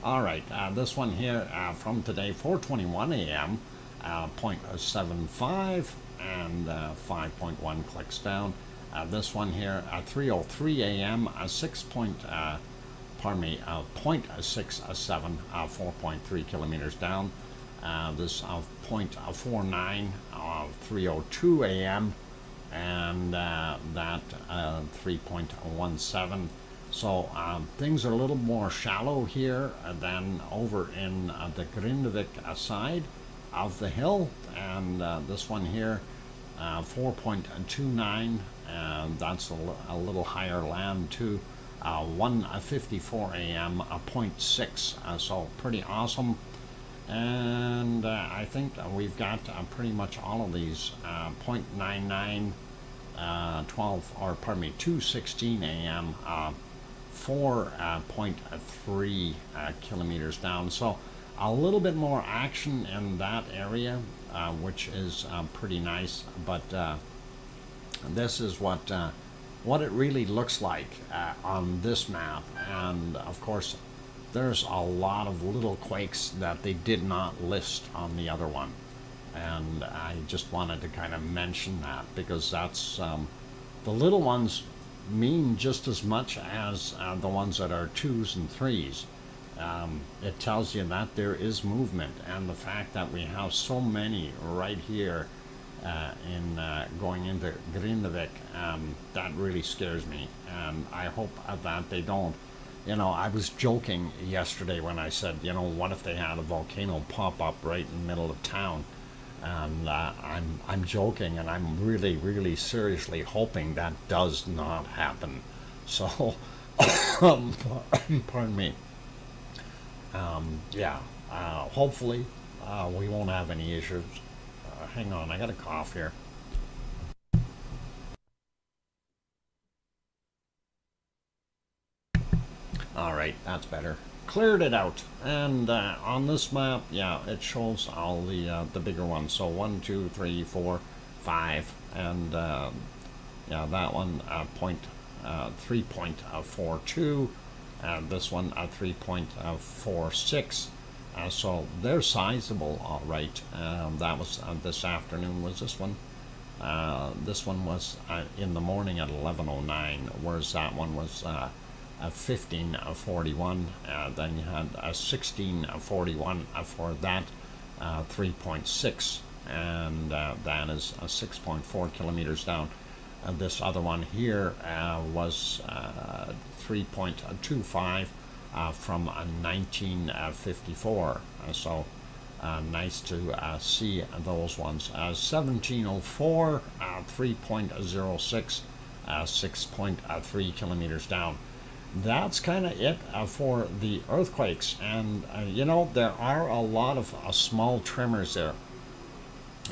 All right, this one here from today, 4:21 a.m., 0.75. and 5.1 clicks down. This one here at 3:03 a.m., 0.67, 4.3 kilometers down. This 0.49, 3:02 a.m., and that 3.17. So things are a little more shallow here than over in the Grindavik side of the hill, and this one here 4.29, and that's a little higher land too. 1:54 a.m. 0.6, so pretty awesome. And I think we've got pretty much all of these 0.99, 2:16 a.m. 4.3 kilometers down. So a little bit more action in that area, which is pretty nice. But this is what it really looks like on this map. And of course, there's a lot of little quakes that they did not list on the other one. And I just wanted to kind of mention that, because that's the little ones mean just as much as the ones that are 2s and 3s. It tells you that there is movement, and the fact that we have so many right here in going into Grindavik, that really scares me, and I hope that they don't. You know, I was joking yesterday when I said, you know, what if they had a volcano pop up right in the middle of town? And I'm joking, and I'm really, really seriously hoping that does not happen. So, pardon me. Yeah, hopefully we won't have any issues. Hang on, I got a cough here. All right, that's better. Cleared it out, and on this map, yeah, it shows all the bigger ones. So 1, 2, 3, 4, 5, and yeah, that one 3.42. This one 3.46. So they're sizable, all right. That was this afternoon. Was this one? This one was in the morning at 11:09, whereas that one was 15:41. Then you had 16:41 for that 3.6, and that is 6.4 kilometers down. This other one here was 3.25 from 1954. So nice to see those ones. 1704, 3.06, 6.3 kilometers down. That's kind of it for the earthquakes. And you know, there are a lot of small tremors there,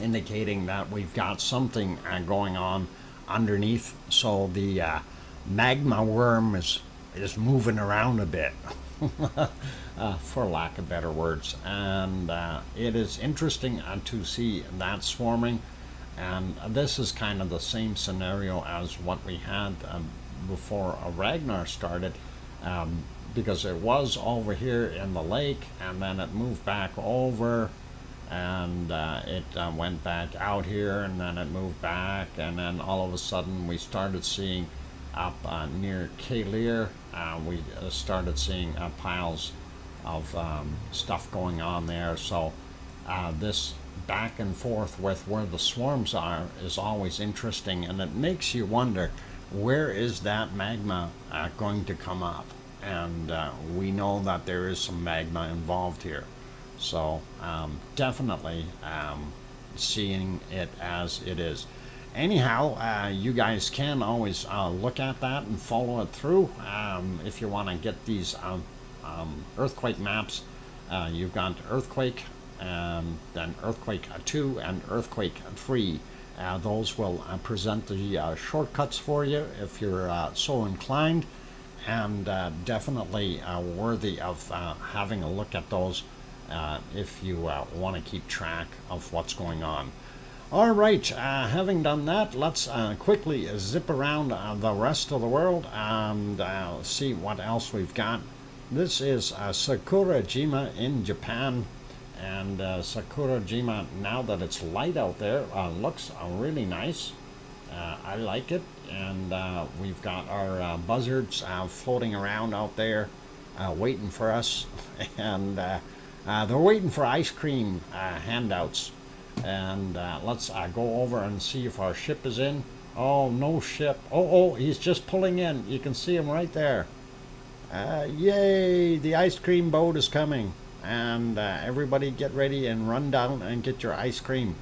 indicating that we've got something going on underneath. So the magma worm is moving around a bit, for lack of better words. And it is interesting to see that swarming. And this is kind of the same scenario as what we had before Ragnar started, because it was over here in the lake, and then it moved back over, and it went back out here, and then it moved back, and then all of a sudden we started seeing up near Kalir, we started seeing piles of stuff going on there. So this back and forth with where the swarms are is always interesting, and it makes you wonder, where is that magma going to come up? And we know that there is some magma involved here. So definitely seeing it as it is. Anyhow, you guys can always look at that and follow it through. If you want to get these earthquake maps, you've got earthquake, then earthquake 2 and earthquake 3. Those will present the shortcuts for you if you're so inclined, and definitely worthy of having a look at those if you want to keep track of what's going on. All right, having done that, let's quickly zip around the rest of the world and see what else we've got. This is Sakurajima in Japan. And Sakurajima, now that it's light out there, looks really nice. I like it. And we've got our buzzards floating around out there waiting for us. And they're waiting for ice cream handouts. And let's go over and see if our ship is in. Oh, no ship. Oh, he's just pulling in. You can see him right there. Yay, the ice cream boat is coming. And everybody get ready and run down and get your ice cream.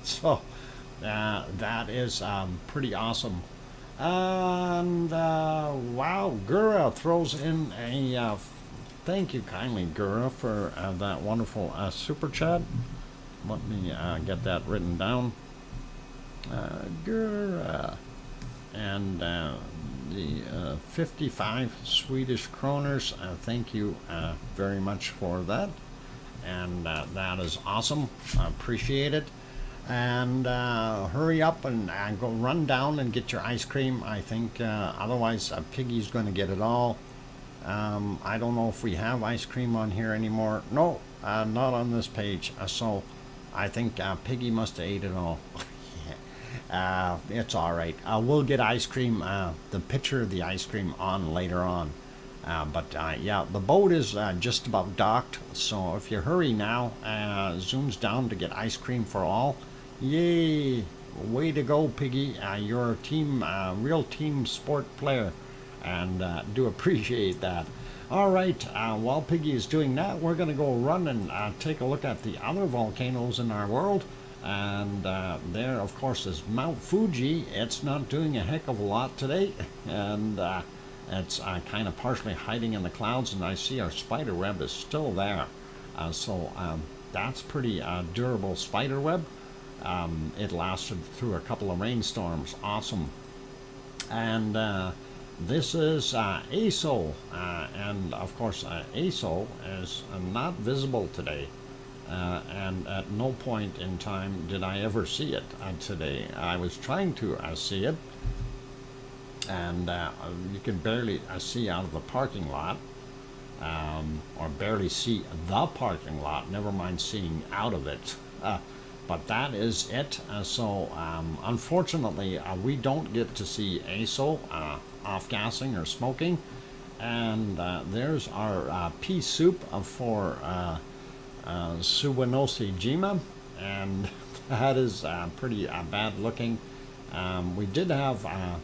So that is pretty awesome. And wow, Gura throws in a thank you kindly, Gura, for that wonderful super chat. Let me get that written down. Gura. And the 55 Swedish kroners. Thank you very much for that. And that is awesome. I appreciate it. And hurry up and go run down and get your ice cream. I think otherwise Piggy's going to get it all. I don't know if we have ice cream on here anymore. No, not on this page. So I think Piggy must have ate it all. It's all right. We'll get ice cream, the picture of the ice cream on later on. But yeah, the boat is just about docked. So if you hurry now, zooms down to get ice cream for all. Yay! Way to go, Piggy. You're a team, real team sport player. And do appreciate that. All right, while Piggy is doing that, we're going to go run and take a look at the other volcanoes in our world. And there, of course, is Mount Fuji. It's not doing a heck of a lot today. And it's kind of partially hiding in the clouds. And I see our spider web is still there. So that's pretty durable spider web. It lasted through a couple of rainstorms. Awesome. And this is ASO. And, of course, ASO is not visible today. And at no point in time did I ever see it today. I was trying to see it, and you can barely see out of the parking lot, or barely see the parking lot, never mind seeing out of it. But that is it. So unfortunately, we don't get to see ASO off-gassing or smoking. And there's our pea soup for Suwanosi Jima, and that is pretty bad looking. We did have a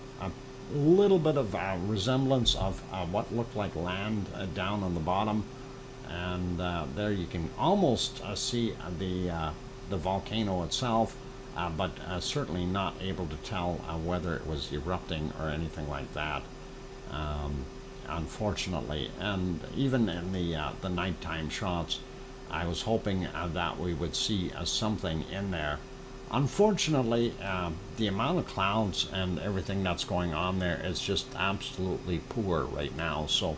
little bit of resemblance of what looked like land down on the bottom, and there you can almost see the volcano itself, but certainly not able to tell whether it was erupting or anything like that. Unfortunately, and even in the nighttime shots, I was hoping that we would see something in there. Unfortunately, the amount of clouds and everything that's going on there is just absolutely poor right now. So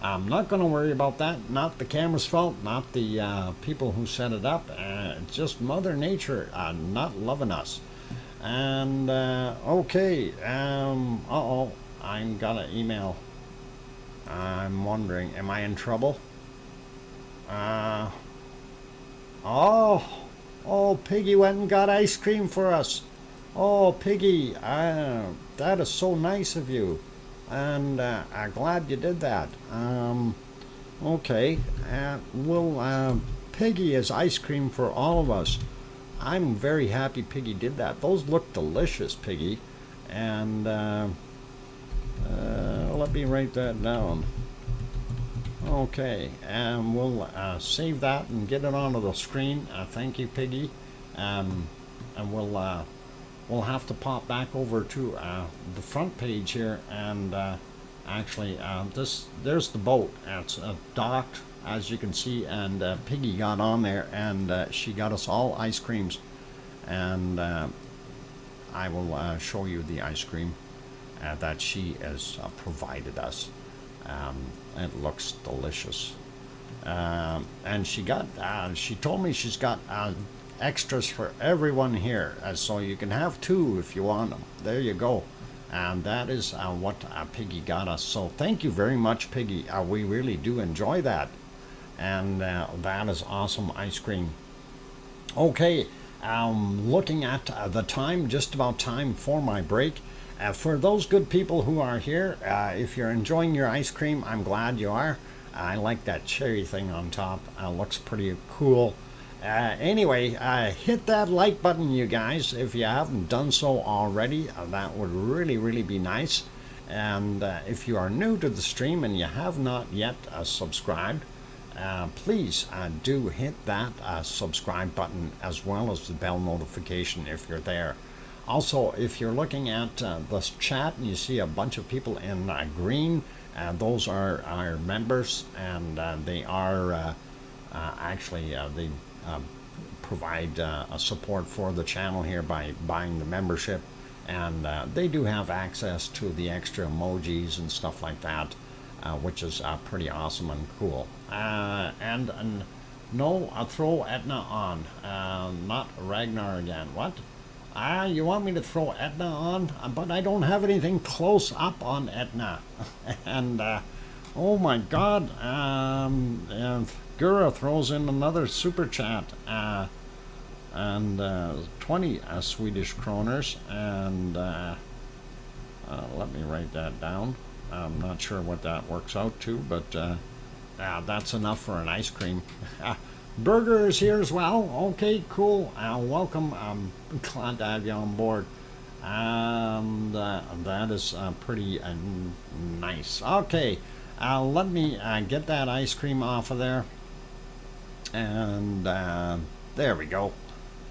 I'm not going to worry about that. Not the camera's fault, not the people who set it up. It's just Mother Nature not loving us. And okay, uh-oh, I got an email. I'm wondering, am I in trouble? Oh, Piggy went and got ice cream for us. Oh, Piggy, that is so nice of you. And I'm glad you did that. Okay, Piggy is ice cream for all of us. I'm very happy Piggy did that. Those look delicious, Piggy. And let me write that down. Okay, and we'll save that and get it onto the screen. Thank you, Piggy. And we'll have to pop back over to the front page here, and actually, there's the boat. It's docked, as you can see, and Piggy got on there, and she got us all ice creams. And I will show you the ice cream that she has provided us. It looks delicious. And she told me she's got extras for everyone here, so you can have two if you want them. There you go. And that is what Piggy got us. So thank you very much, Piggy. We really do enjoy that. And that is awesome ice cream. Okay, looking at the time, just about time for my break. For those good people who are here, if you're enjoying your ice cream, I'm glad you are. I like that cherry thing on top. Looks pretty cool. Anyway, hit that like button, you guys, if you haven't done so already. That would really, really be nice. And if you are new to the stream and you have not yet subscribed, please do hit that subscribe button as well as the bell notification if you're there. Also, if you're looking at this chat and you see a bunch of people in green, those are our members, and they are actually they provide a support for the channel here by buying the membership, and they do have access to the extra emojis and stuff like that, which is pretty awesome and cool. And no, I'll throw Etna on, not Ragnar again. What? You want me to throw Etna on? But I don't have anything close up on Etna. And oh my God, and Gura throws in another super chat, and 20 Swedish kroners, and let me write that down. I'm not sure what that works out to, but that's enough for an ice cream. Burger is here as well. Okay, cool. Welcome. I'm glad to have you on board. And that is pretty nice. Okay, let me get that ice cream off of there. And there we go.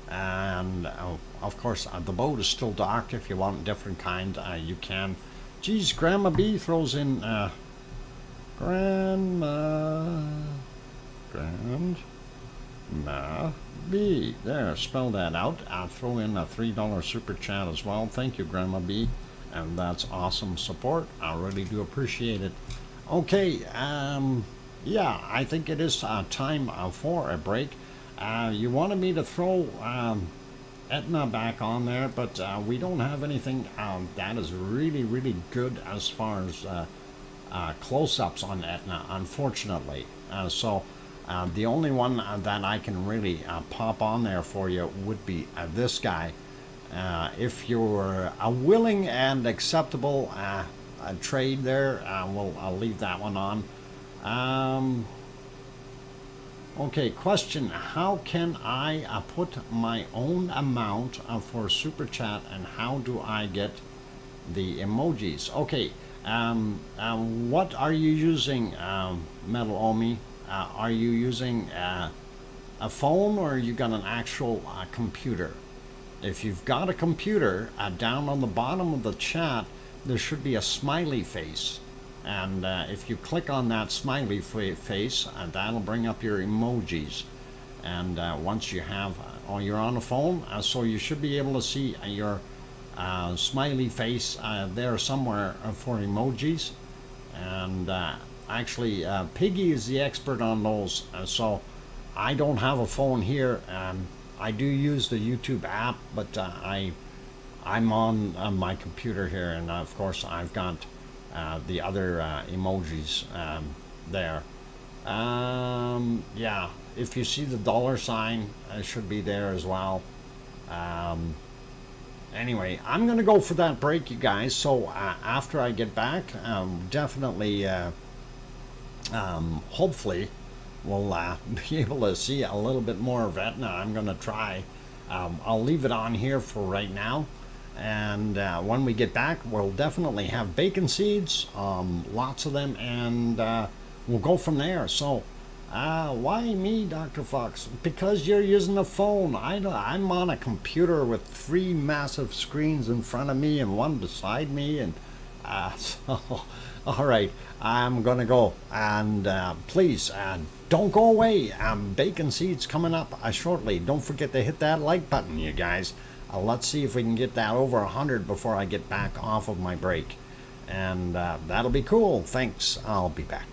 And of course, the boat is still docked. If you want a different kind, you can. Geez, Grandma B throws in Grandma B. There, spell that out. I'll throw in a $3 super chat as well. Thank you, Grandma B. And that's awesome support. I really do appreciate it. Okay, yeah, I think it is time for a break. You wanted me to throw Etna back on there, but we don't have anything that is really, really good as far as close-ups on Etna, unfortunately. So the only one that I can really pop on there for you would be this guy. If you're a willing and acceptable trade there, I'll leave that one on. Okay, question. How can I put my own amount for Super Chat, and how do I get the emojis? Okay, what are you using, Metal Omi? Are you using a phone, or you got an actual computer? If you've got a computer, down on the bottom of the chat, there should be a smiley face. And if you click on that smiley face, that'll bring up your emojis. And once you have, you're on a phone, so you should be able to see your smiley face there somewhere for emojis. And actually, Piggy is the expert on those. So I don't have a phone here. I do use the YouTube app, but I'm on my computer here, and of course I've got the other emojis there. Yeah, if you see the $sign, it should be there as well. Anyway, I'm gonna go for that break, you guys. So after I get back, definitely, hopefully, we'll be able to see a little bit more of Etna. I'm gonna try. I'll leave it on here for right now. And when we get back, we'll definitely have bacon seeds, lots of them, and we'll go from there. So, why me, Dr. Fox? Because you're using a phone. I'm on a computer with 3 massive screens in front of me and one beside me, and so, all right, I'm gonna go. And please, don't go away. Bacon seeds coming up shortly. Don't forget to hit that like button, you guys. Let's see if we can get that over 100 before I get back off of my break. And that'll be cool. Thanks. I'll be back.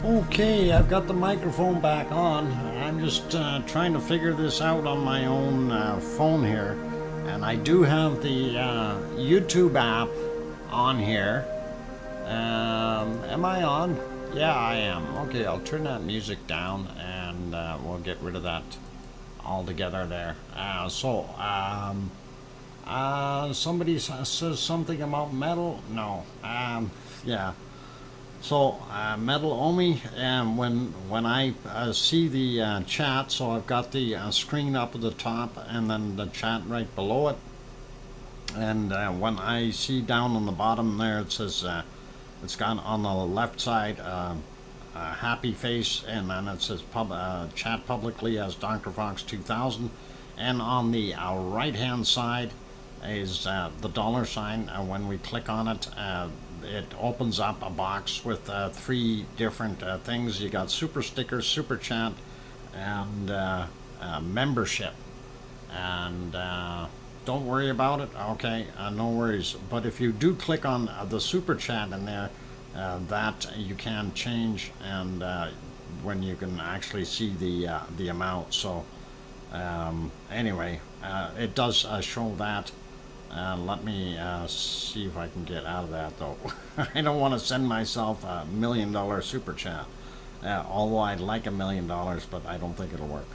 Okay, I've got the microphone back on. I'm just trying to figure this out on my own phone here. And I do have the YouTube app on here. Am I on? Yeah, I am. Okay, I'll turn that music down and we'll get rid of that altogether there. Somebody says something about metal? No. Yeah. So, Metal Omi, when I see the chat, so I've got the screen up at the top and then the chat right below it. And when I see down on the bottom there, it says, it's got on the left side a happy face, and then it says chat publicly as DrFox2000. And on the right hand side is the dollar sign. When we click on it, it opens up a box with 3 different things. You got super stickers, super chat, and membership. And don't worry about it. Okay, no worries. But if you do click on the super chat in there, that you can change, and when you can actually see the amount. So anyway, it does show that. Let me see if I can get out of that, though. I don't want to send myself $1 million super chat. Although I'd like $1 million, but I don't think it'll work.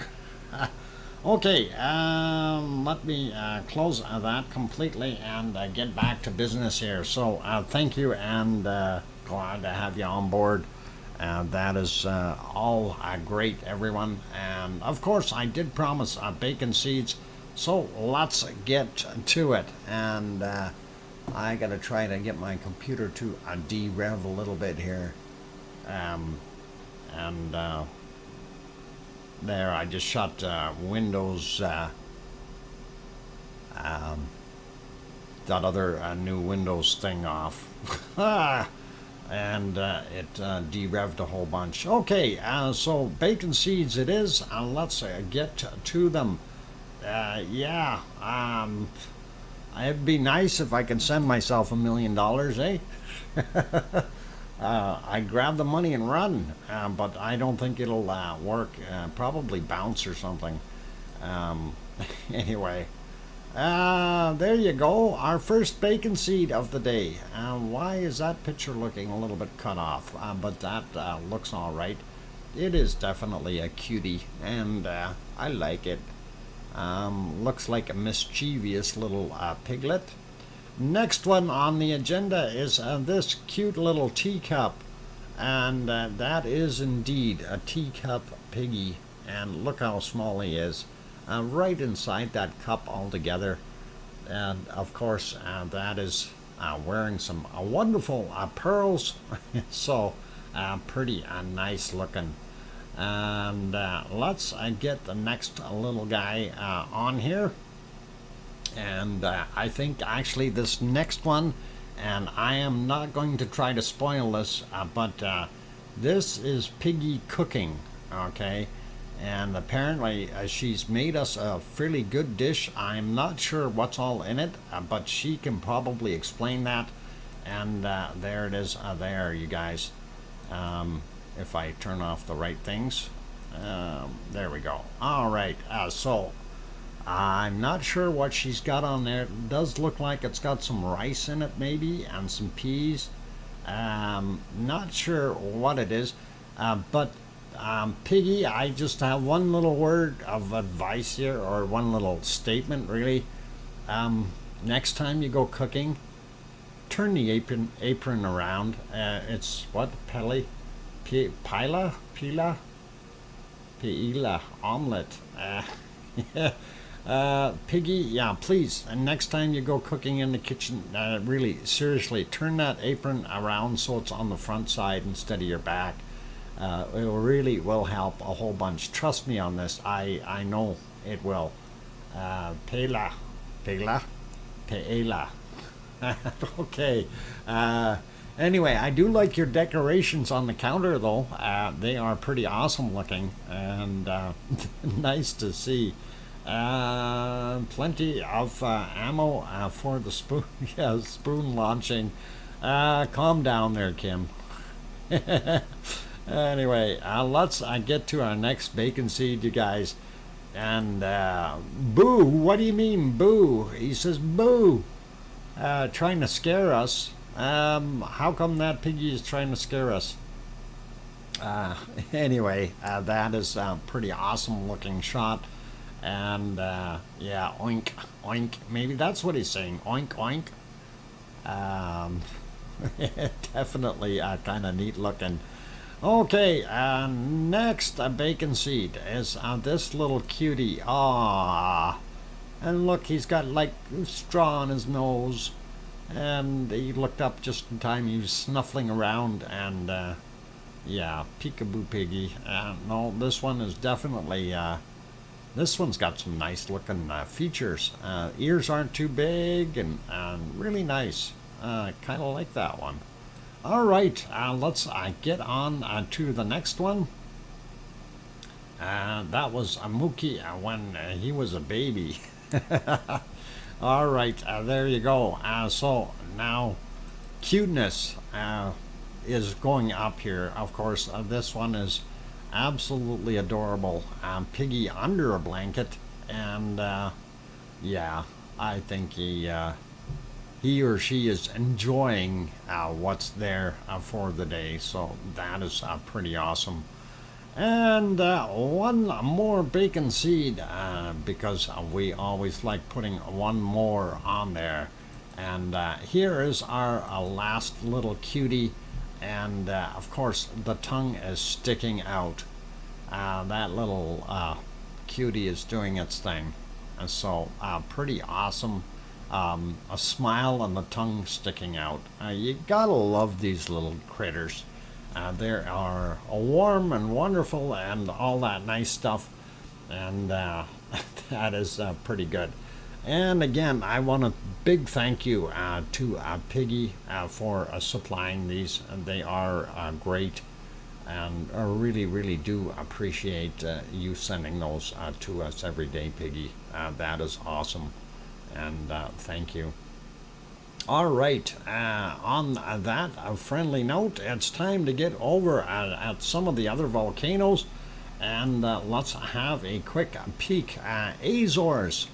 Okay, let me close that completely and get back to business here. So thank you, and glad to have you on board. That is all great, everyone. And of course, I did promise bacon seeds. So let's get to it, and I gotta try to get my computer to de-rev a little bit here, there I just shut Windows, that other new Windows thing off, and it de-revved a whole bunch. Okay, so bacon seeds it is. Let's get to them. Yeah, it'd be nice if I could send myself $1 million, eh? I'd grab the money and run, but I don't think it'll work. Probably bounce or something. Anyway, there you go, our first bacon seed of the day. Why is that picture looking a little bit cut off? But that looks all right. It is definitely a cutie, and I like it. Looks like a mischievous little piglet. Next one on the agenda is this cute little teacup, and that is indeed a teacup piggy, and look how small he is, right inside that cup altogether. And of course that is wearing some wonderful pearls, so pretty nice looking. And let's get the next little guy on here, and I think actually this next one, and I am not going to try to spoil this, but this is Piggy cooking, okay, and apparently she's made us a fairly good dish. I'm not sure what's all in it, but she can probably explain that. And there it is, there you guys. If I turn off the right things, there we go. All right, so I'm not sure what she's got on there. It does look like it's got some rice in it, maybe, and some peas. Not sure what it is, but Piggy, I just have one little word of advice here, or one little statement really. Next time you go cooking, turn the apron around. It's what, Pila omelet. Piggy, yeah, please, and next time you go cooking in the kitchen, really seriously turn that apron around so it's on the front side instead of your back. It really will help a whole bunch. Trust me on this. I know it will. Pela. Okay. Anyway, I do like your decorations on the counter, though. They are pretty awesome looking, and nice to see. Plenty of ammo for the spoon. Yeah, spoon launching. Calm down there, Kim. Anyway, let's get to our next bacon seed, you guys. And boo, what do you mean, boo? He says, boo, trying to scare us. How come that piggy is trying to scare us? Anyway, that is a pretty awesome looking shot. And yeah, oink, oink. Maybe that's what he's saying. Oink, oink. Definitely kind of neat looking. Okay, next bacon seed is this little cutie. Ah, and look, he's got like straw on his nose. And he looked up just in time. He was snuffling around, and yeah, peekaboo piggy. No, this one is definitely, this one's got some nice looking features. Ears aren't too big, and really nice. Kind of like that one. All right, let's get on to the next one. That was Mookie when he was a baby. All right, there you go. So now cuteness is going up here. Of course, this one is absolutely adorable. Piggy under a blanket, and yeah, I think he or she is enjoying what's there for the day. So that is pretty awesome. And one more bacon seed, because we always like putting one more on there. And here is our last little cutie. And of course, the tongue is sticking out. That little cutie is doing its thing. And so pretty awesome. A smile and the tongue sticking out. You gotta love these little critters. They are warm and wonderful and all that nice stuff, and that is pretty good. And again, I want a big thank you to Piggy for supplying these. They are great, and I really, really do appreciate you sending those to us every day, Piggy. That is awesome, and thank you. All right, on that friendly note, it's time to get over at some of the other volcanoes, and let's have a quick peek. Azores,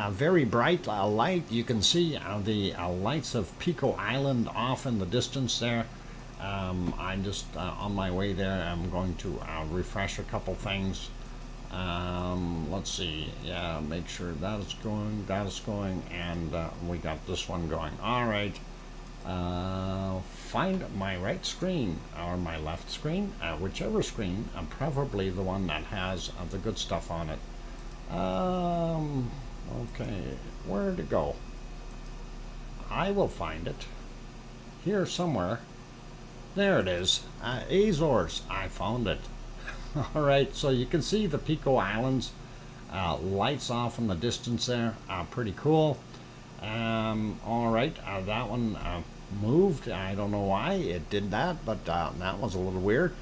very bright light. You can see the lights of Pico Island off in the distance there. I'm just on my way there. I'm going to refresh a couple things. Let's see, yeah, make sure that is going, and we got this one going. All right, find my right screen or my left screen, whichever screen, preferably the one that has the good stuff on it. Okay, where to go? I will find it here somewhere. There it is. Azores, I found it. All right, so you can see the Pico Islands, lights off in the distance there, pretty cool. All right, that one moved. I don't know why it did that, but that was a little weird.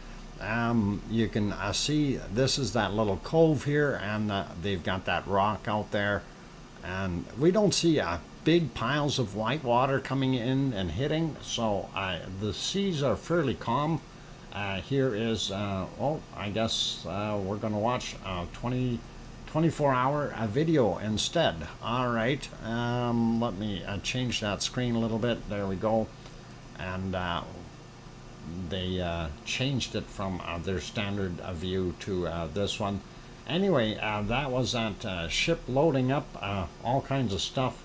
You can see this is that little cove here, and they've got that rock out there, and we don't see big piles of white water coming in and hitting, so the seas are fairly calm. Here is, oh, I guess we're going to watch 24-hour video instead. All right, let me change that screen a little bit. There we go. And they changed it from their standard view to this one. Anyway, that was that ship loading up all kinds of stuff.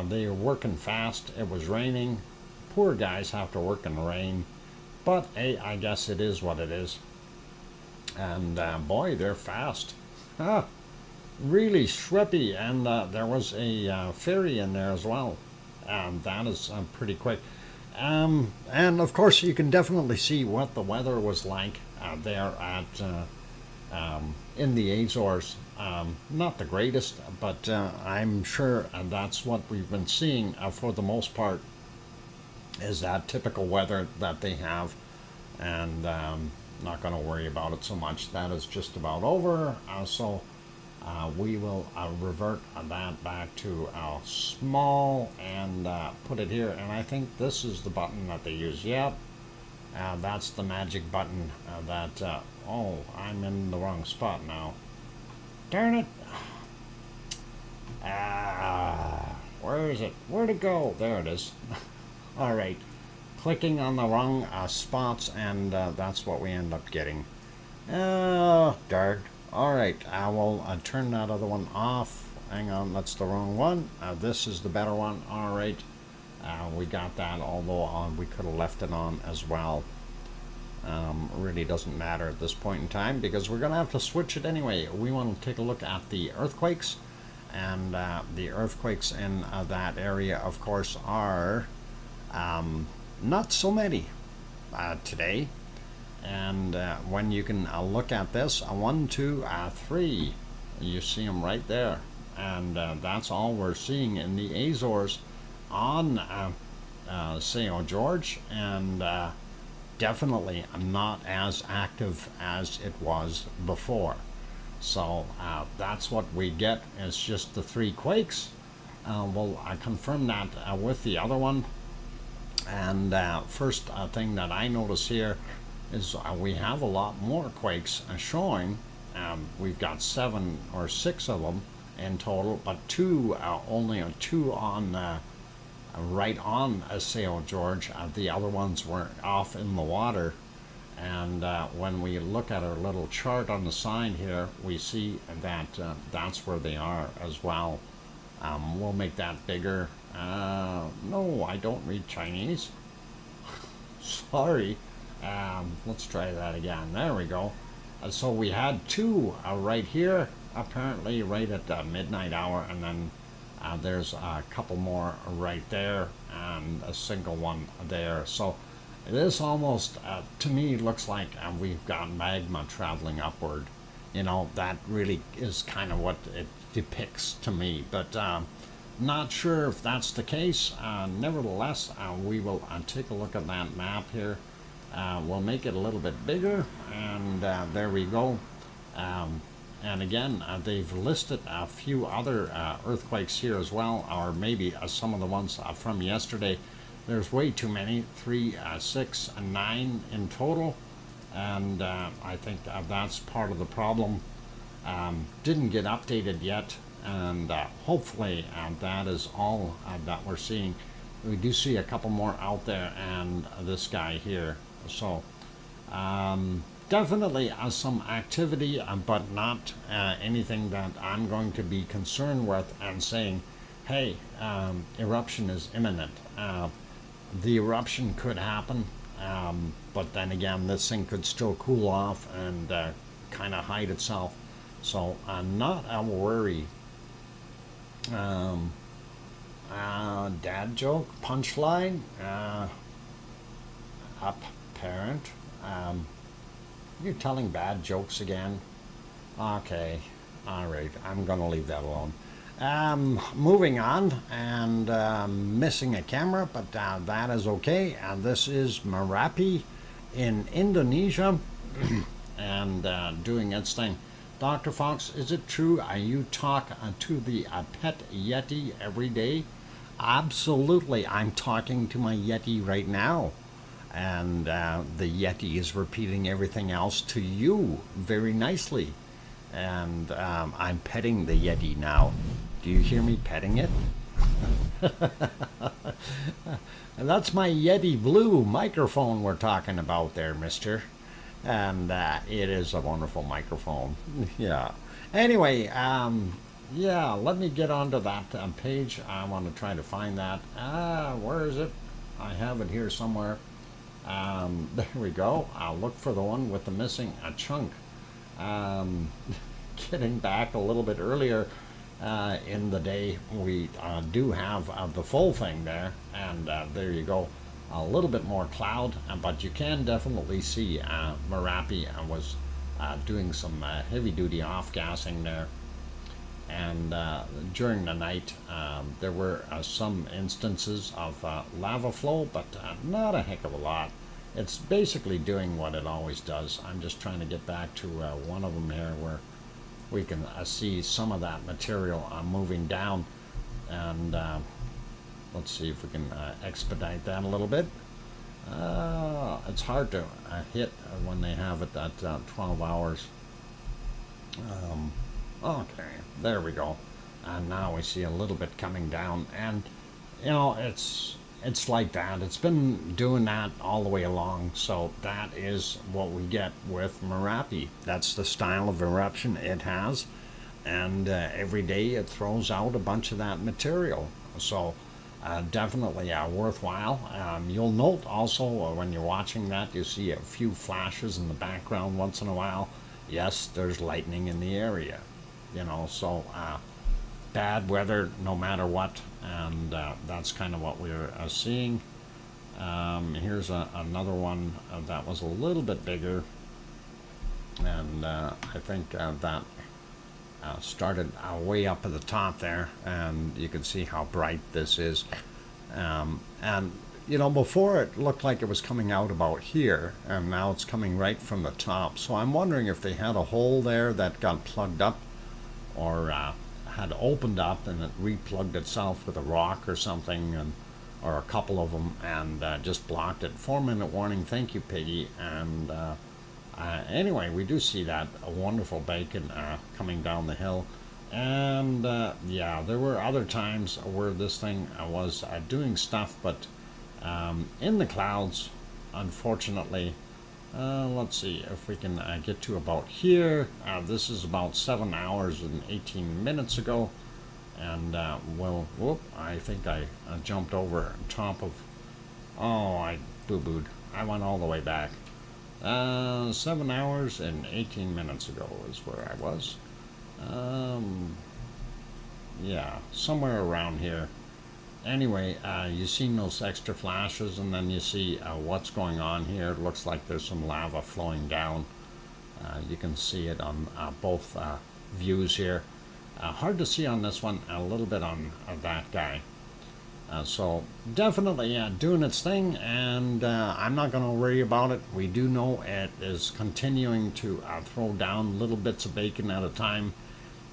They were working fast. It was raining. Poor guys have to work in the rain. But hey, I guess it is what it is. And boy, they're fast. Really swippy. And there was a ferry in there as well. That is pretty quick. And of course, you can definitely see what the weather was like there at in the Azores. Not the greatest, but I'm sure that's what we've been seeing for the most part. Is that typical weather that they have, and not going to worry about it so much. That is just about over, so we will revert that back to small and put it here, and I think this is the button that they use. Yep, That's the magic button oh, I'm in the wrong spot now. Darn it. Where is it? Where'd it go? There it is. All right. Clicking on the wrong spots, and that's what we end up getting. Oh, darn. All right. I will turn that other one off. Hang on. That's the wrong one. This is the better one. All right. We got that, although we could have left it on as well. Really doesn't matter at this point in time because we're going to have to switch it anyway. We want to take a look at the earthquakes, and the earthquakes in that area, of course, are not so many today. And when you can look at this, 1, 2, 3, you see them right there. And that's all we're seeing in the Azores on St. George, and definitely not as active as it was before. So that's what we get. It's just the 3 quakes. Well, I confirmed that with the other one. And first thing that I notice here is we have a lot more quakes showing. We've got 7 or 6 of them in total, but only 2 on right on St. George. The other ones were off in the water. And when we look at our little chart on the side here, we see that that's where they are as well. We'll make that bigger. No, I don't read Chinese. Sorry. Let's try that again. There we go. So we had 2 right here, apparently right at the midnight hour, and then there's a couple more right there and a single one there. So this almost, to me, looks like we've got magma traveling upward. You know, that really is kind of what it depicts to me. But not sure if that's the case. Nevertheless, we will take a look at that map here. We'll make it a little bit bigger, and there we go. And again, they've listed a few other earthquakes here as well, or maybe some of the ones from yesterday. There's way too many, 3, 6, and 9 in total, and I think that's part of the problem. Didn't get updated yet, and hopefully that is all that we're seeing. We do see a couple more out there, and this guy here. So definitely some activity, but not anything that I'm going to be concerned with and saying, hey, eruption is imminent. The eruption could happen, but then again, this thing could still cool off and kind of hide itself. So not a worry. Dad joke, punchline, up parent. You're telling bad jokes again? Okay, alright, I'm gonna leave that alone. Moving on, and missing a camera, but that is okay. And this is Merapi in Indonesia and doing its thing. Dr. Fox, is it true you talk to the pet Yeti every day? Absolutely, I'm talking to my Yeti right now. And the Yeti is repeating everything else to you very nicely. And I'm petting the Yeti now. Do you hear me petting it? And that's my Yeti Blue microphone we're talking about there, mister. And it is a wonderful microphone. Yeah. Anyway, yeah, let me get onto that page. I want to try to find that. Where is it? I have it here somewhere. There we go. I'll look for the one with the missing chunk. Getting back a little bit earlier in the day, we do have the full thing there, and there you go. A little bit more cloud, but you can definitely see Merapi was doing some heavy-duty off-gassing there. And during the night, there were some instances of lava flow, but not a heck of a lot. It's basically doing what it always does. I'm just trying to get back to one of them here where we can see some of that material moving down. And let's see if we can expedite that a little bit. It's hard to hit when they have it at 12 hours. Okay, there we go. And now we see a little bit coming down, and you know it's like that. It's been doing that all the way along. So that is what we get with Merapi. That's the style of eruption it has, and every day it throws out a bunch of that material. So definitely worthwhile. You'll note also when you're watching that, you see a few flashes in the background once in a while. Yes, there's lightning in the area, you know, so bad weather no matter what, and that's kind of what we're seeing. Here's another one that was a little bit bigger, and I think that started way up at the top there, and you can see how bright this is. And you know, before it looked like it was coming out about here, and now it's coming right from the top. So I'm wondering if they had a hole there that got plugged up, or had opened up and it replugged itself with a rock or something, and or a couple of them, and just blocked it. 4-minute warning, thank you, Piggy. And anyway, we do see that wonderful bacon coming down the hill. And yeah, there were other times where this thing was doing stuff, but in the clouds, unfortunately. Let's see if we can get to about here. This is about 7 hours and 18 minutes ago, and well, whoop, I think I jumped over top of, oh, I boo-booed. I went all the way back. 7 hours and 18 minutes ago is where I was. Yeah, somewhere around here. Anyway, you see those extra flashes, and then you see what's going on here. It looks like there's some lava flowing down. You can see it on both views here. Hard to see on this one, a little bit on that guy. So definitely doing its thing, and I'm not going to worry about it. We do know it is continuing to throw down little bits of bacon at a time.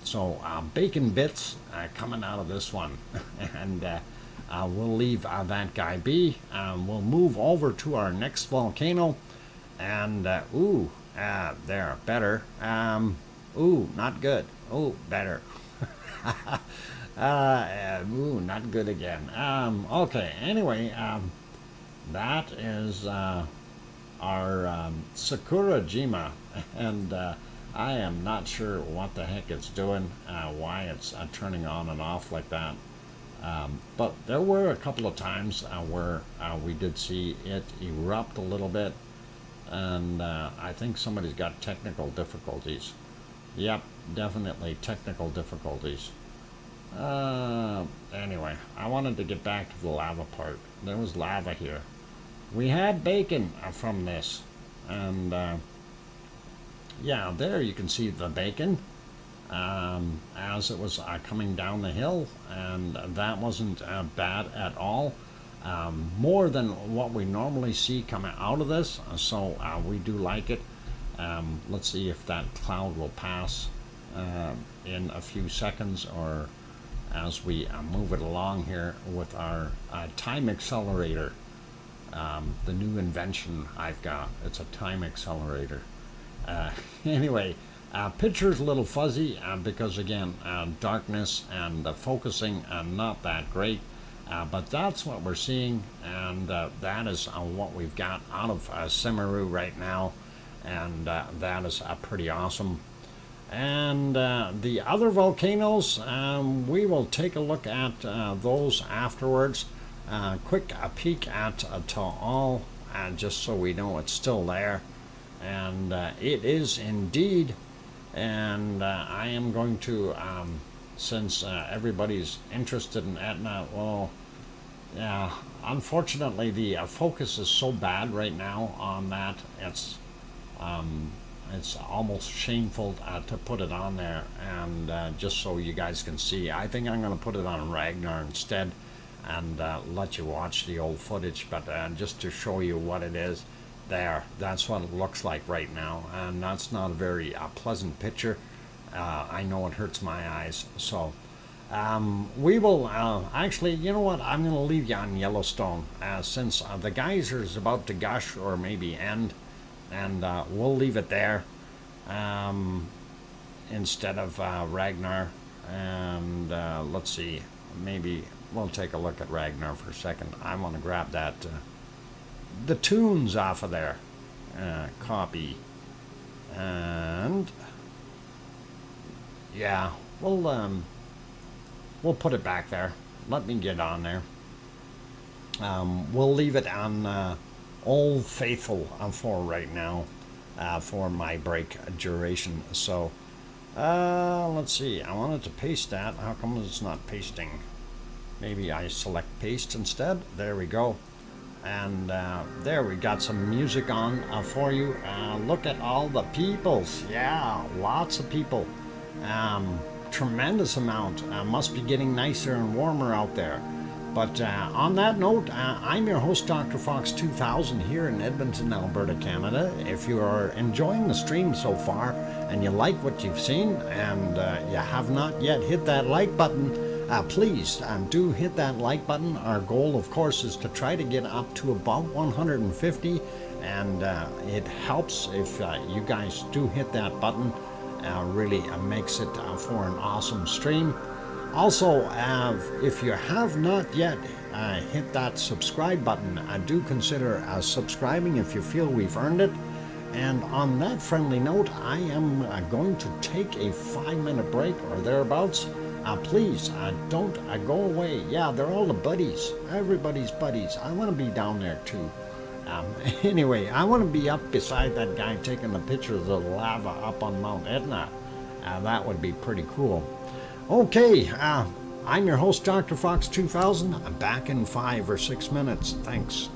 So bacon bits coming out of this one. And we'll leave that guy be. We'll move over to our next volcano. And ooh, there, better. Ooh, not good. Ooh, better. Ooh, not good again. Okay, anyway, that is our Sakurajima, and I am not sure what the heck it's doing, why it's turning on and off like that. But there were a couple of times where we did see it erupt a little bit, and I think somebody's got technical difficulties. Yep, definitely technical difficulties. Anyway, I wanted to get back to the lava part. There was lava here. We had bacon from this, and yeah, there you can see the bacon as it was coming down the hill, and that wasn't bad at all. More than what we normally see coming out of this, so we do like it. Let's see if that cloud will pass in a few seconds, or as we move it along here with our time accelerator. The new invention I've got. It's a time accelerator. Anyway, picture's a little fuzzy because, again, darkness and focusing not that great. But that's what we're seeing, and that is what we've got out of Semeru right now, and that is pretty awesome. And the other volcanoes, we will take a look at those afterwards. Quick peek at Taal, just so we know it's still there. And it is indeed. And I am going to, since everybody's interested in Etna, well, yeah, unfortunately the focus is so bad right now on that. It's almost shameful to put it on there, and just so you guys can see, I think I'm going to put it on Ragnar instead, and let you watch the old footage, but just to show you what it is. There, that's what it looks like right now, and that's not a very pleasant picture. I know it hurts my eyes, so We will actually, you know what? I'm going to leave you on Yellowstone since the geyser is about to gush or maybe end, and we'll leave it there instead of Ragnar. And let's see, maybe we'll take a look at Ragnar for a second. I want to grab that the tunes off of there. Copy, and yeah, we'll put it back there. Let me get on there. We'll leave it on Old Faithful for right now for my break duration. So let's see. I wanted to paste that. How come it's not pasting? Maybe I select paste instead. There we go. And there we got some music on for you. Look at all the peoples. Yeah, lots of people. Tremendous amount. Must be getting nicer and warmer out there. But on that note, I'm your host, DrFox2000, here in Edmonton, Alberta, Canada. If you are enjoying the stream so far and you like what you've seen and you have not yet hit that like button, please do hit that like button. Our goal, of course, is to try to get up to about 150, and it helps if you guys do hit that button. Really makes it for an awesome stream. Also, if you have not yet hit that subscribe button, do consider subscribing if you feel we've earned it. And on that friendly note, I am going to take a 5-minute break or thereabouts. Please don't go away. Yeah, they're all the buddies. Everybody's buddies. I want to be down there too. Anyway, I want to be up beside that guy taking the picture of the lava up on Mount Etna. That would be pretty cool. Okay, I'm your host, DrFox2000. I'm back in 5 or 6 minutes. Thanks.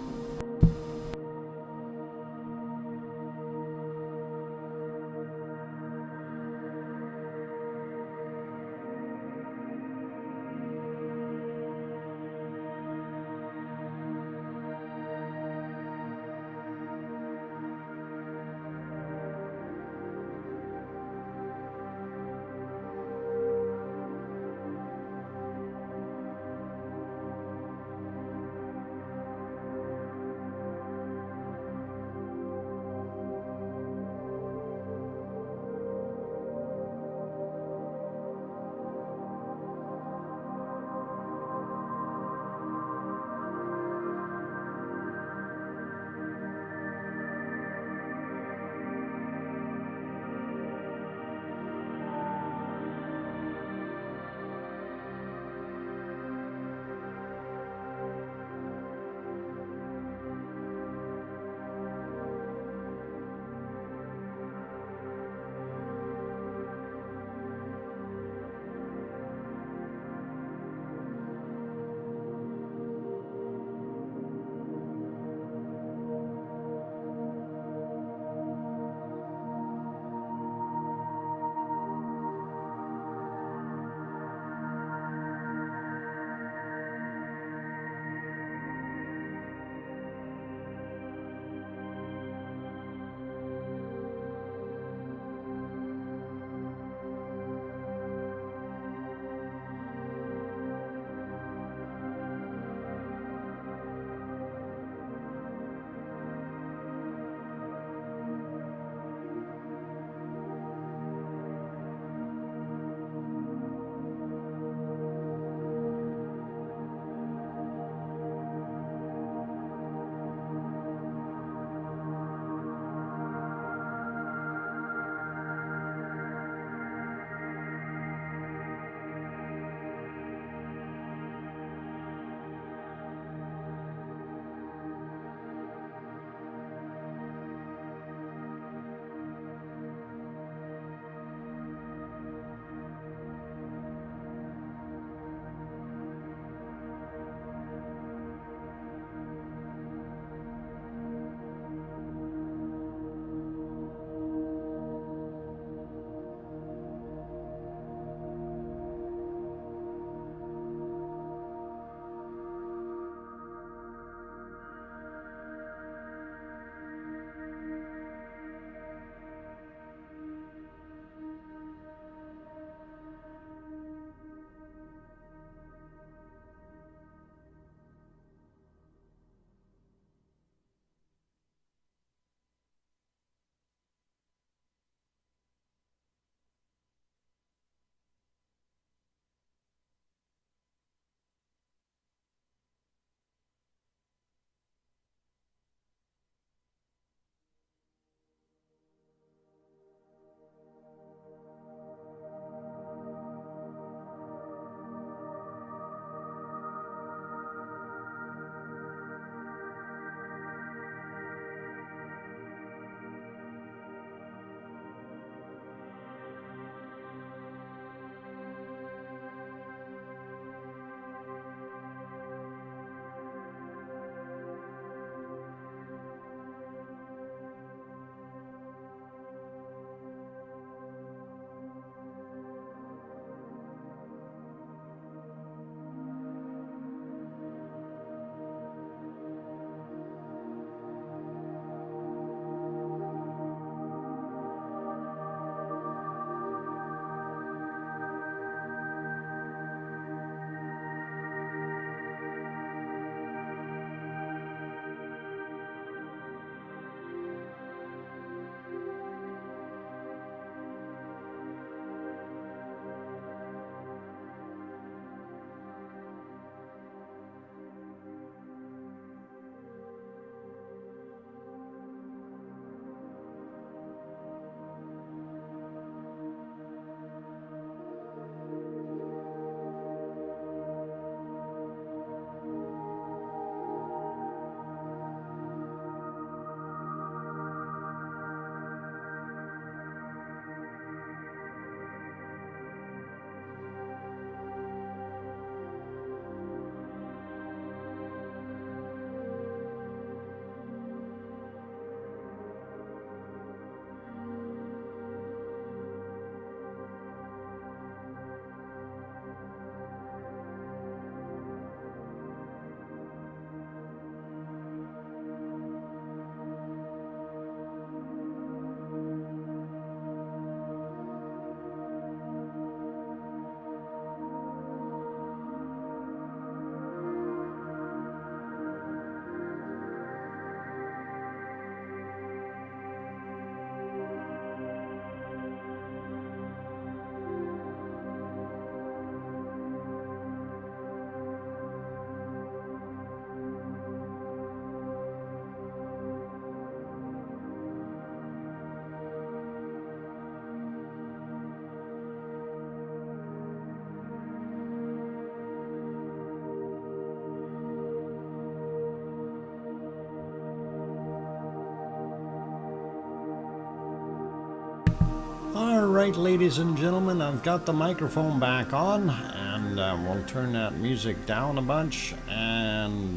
Alright, ladies and gentlemen, I've got the microphone back on, and we'll turn that music down a bunch and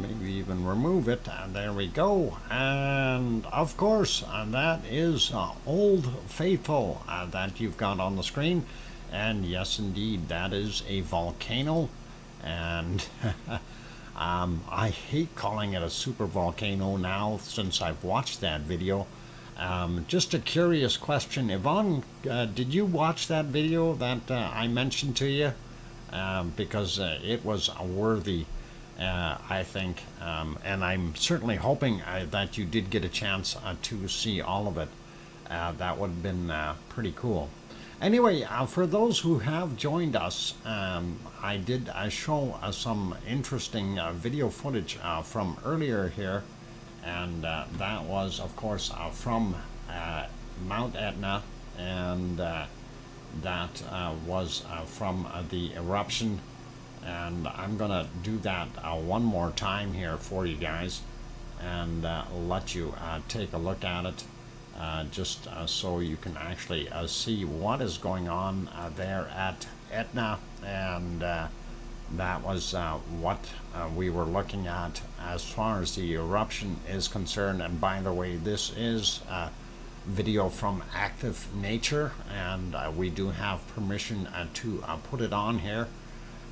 maybe even remove it. There we go. And of course, that is Old Faithful that you've got on the screen. And yes, indeed, that is a volcano. And I hate calling it a super volcano now since I've watched that video. Just a curious question, Yvonne, did you watch that video that I mentioned to you? Because it was worthy, I think, and I'm certainly hoping that you did get a chance to see all of it. That would have been pretty cool. Anyway, for those who have joined us, I did show some interesting video footage from earlier here. And that was, of course, from Mount Etna, and that was from the eruption. And I'm going to do that one more time here for you guys and let you take a look at it, just so you can actually see what is going on there at Etna. And that was what we were looking at as far as the eruption is concerned. And by the way, this is video from Active Nature, and we do have permission to put it on here.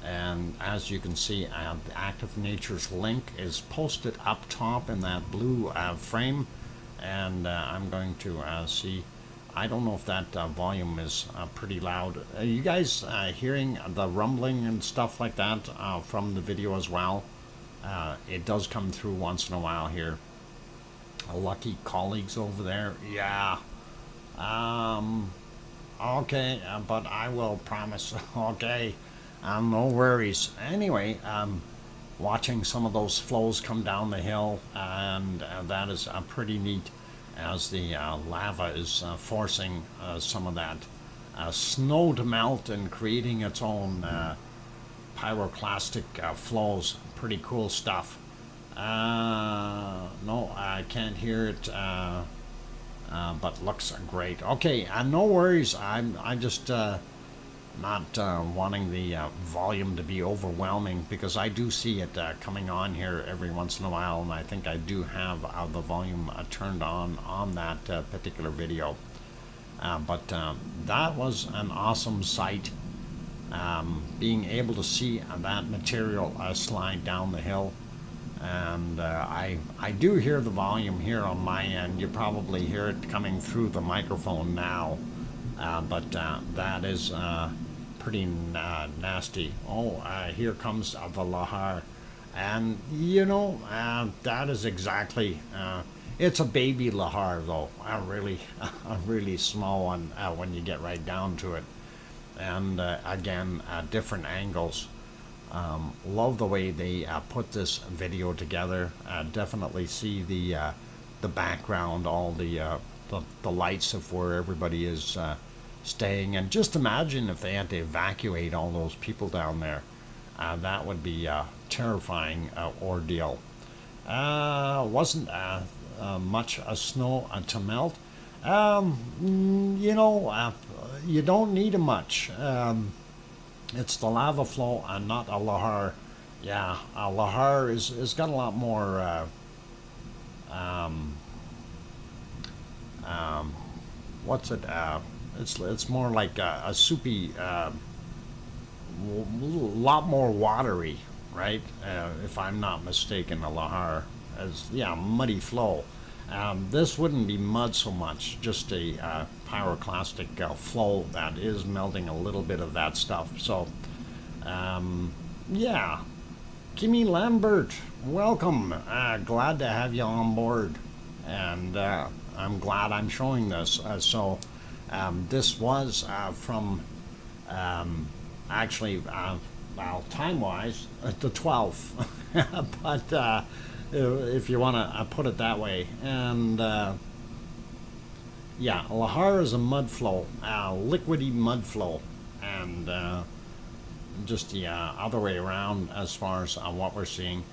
And as you can see, the Active Nature's link is posted up top in that blue frame. And I'm going to see, I don't know if that volume is pretty loud. Are you guys hearing the rumbling and stuff like that from the video as well? It does come through once in a while here. Lucky colleagues over there. Yeah. Okay, but I will promise. Okay. No worries. Anyway, watching some of those flows come down the hill, and that is pretty neat, as the lava is forcing some of that snow to melt and creating its own pyroclastic flows. Pretty cool stuff. No, I can't hear it, but looks great. Okay, no worries. I just not wanting the volume to be overwhelming, because I do see it coming on here every once in a while, and I think I do have the volume turned on that particular video. But that was an awesome sight, being able to see that material slide down the hill. And I do hear the volume here on my end. You probably hear it coming through the microphone now, but that is pretty nasty. Oh, here comes the lahar, and you know, that is exactly, it's a baby lahar though, a really small one when you get right down to it. And again, different angles. Love the way they put this video together. Definitely see the background, all the lights of where everybody is staying. And just imagine if they had to evacuate all those people down there. That would be a terrifying ordeal. Wasn't much snow to melt. You know, you don't need much. It's the lava flow and not a lahar. Yeah, a lahar is got a lot more what's it? It's more like a soupy, lot more watery, right? If I'm not mistaken, a lahar is, yeah, muddy flow. This wouldn't be mud so much, just a pyroclastic flow that is melting a little bit of that stuff. So, yeah. Kimmy Lambert, welcome. Glad to have you on board. And I'm glad I'm showing this. This was from, actually, well, time-wise, the 12th. But if you want to put it that way. And yeah, lahar is a mud flow, liquidy mud flow, and just the other way around as far as what we're seeing.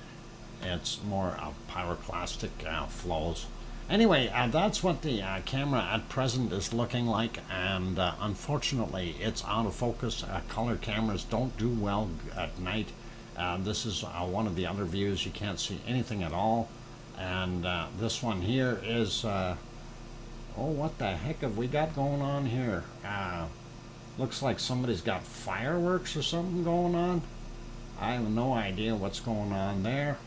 It's more pyroclastic flows. Anyway, that's what the camera at present is looking like, and unfortunately it's out of focus. Color cameras don't do well at night. This is one of the other views. You can't see anything at all. And this one here is, oh, what the heck have we got going on here? Looks like somebody's got fireworks or something going on. I have no idea what's going on there.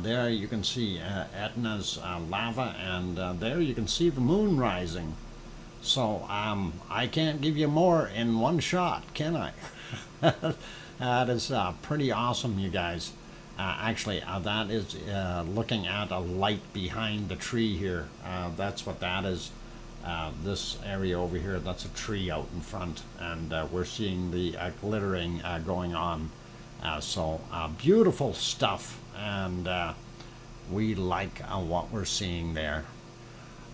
There you can see Etna's lava, and there you can see the moon rising. So I can't give you more in one shot, can I? That is pretty awesome, you guys. Actually, that is looking at a light behind the tree here. That's what that is. This area over here, that's a tree out in front, and we're seeing the glittering going on. So beautiful stuff, and we like what we're seeing there.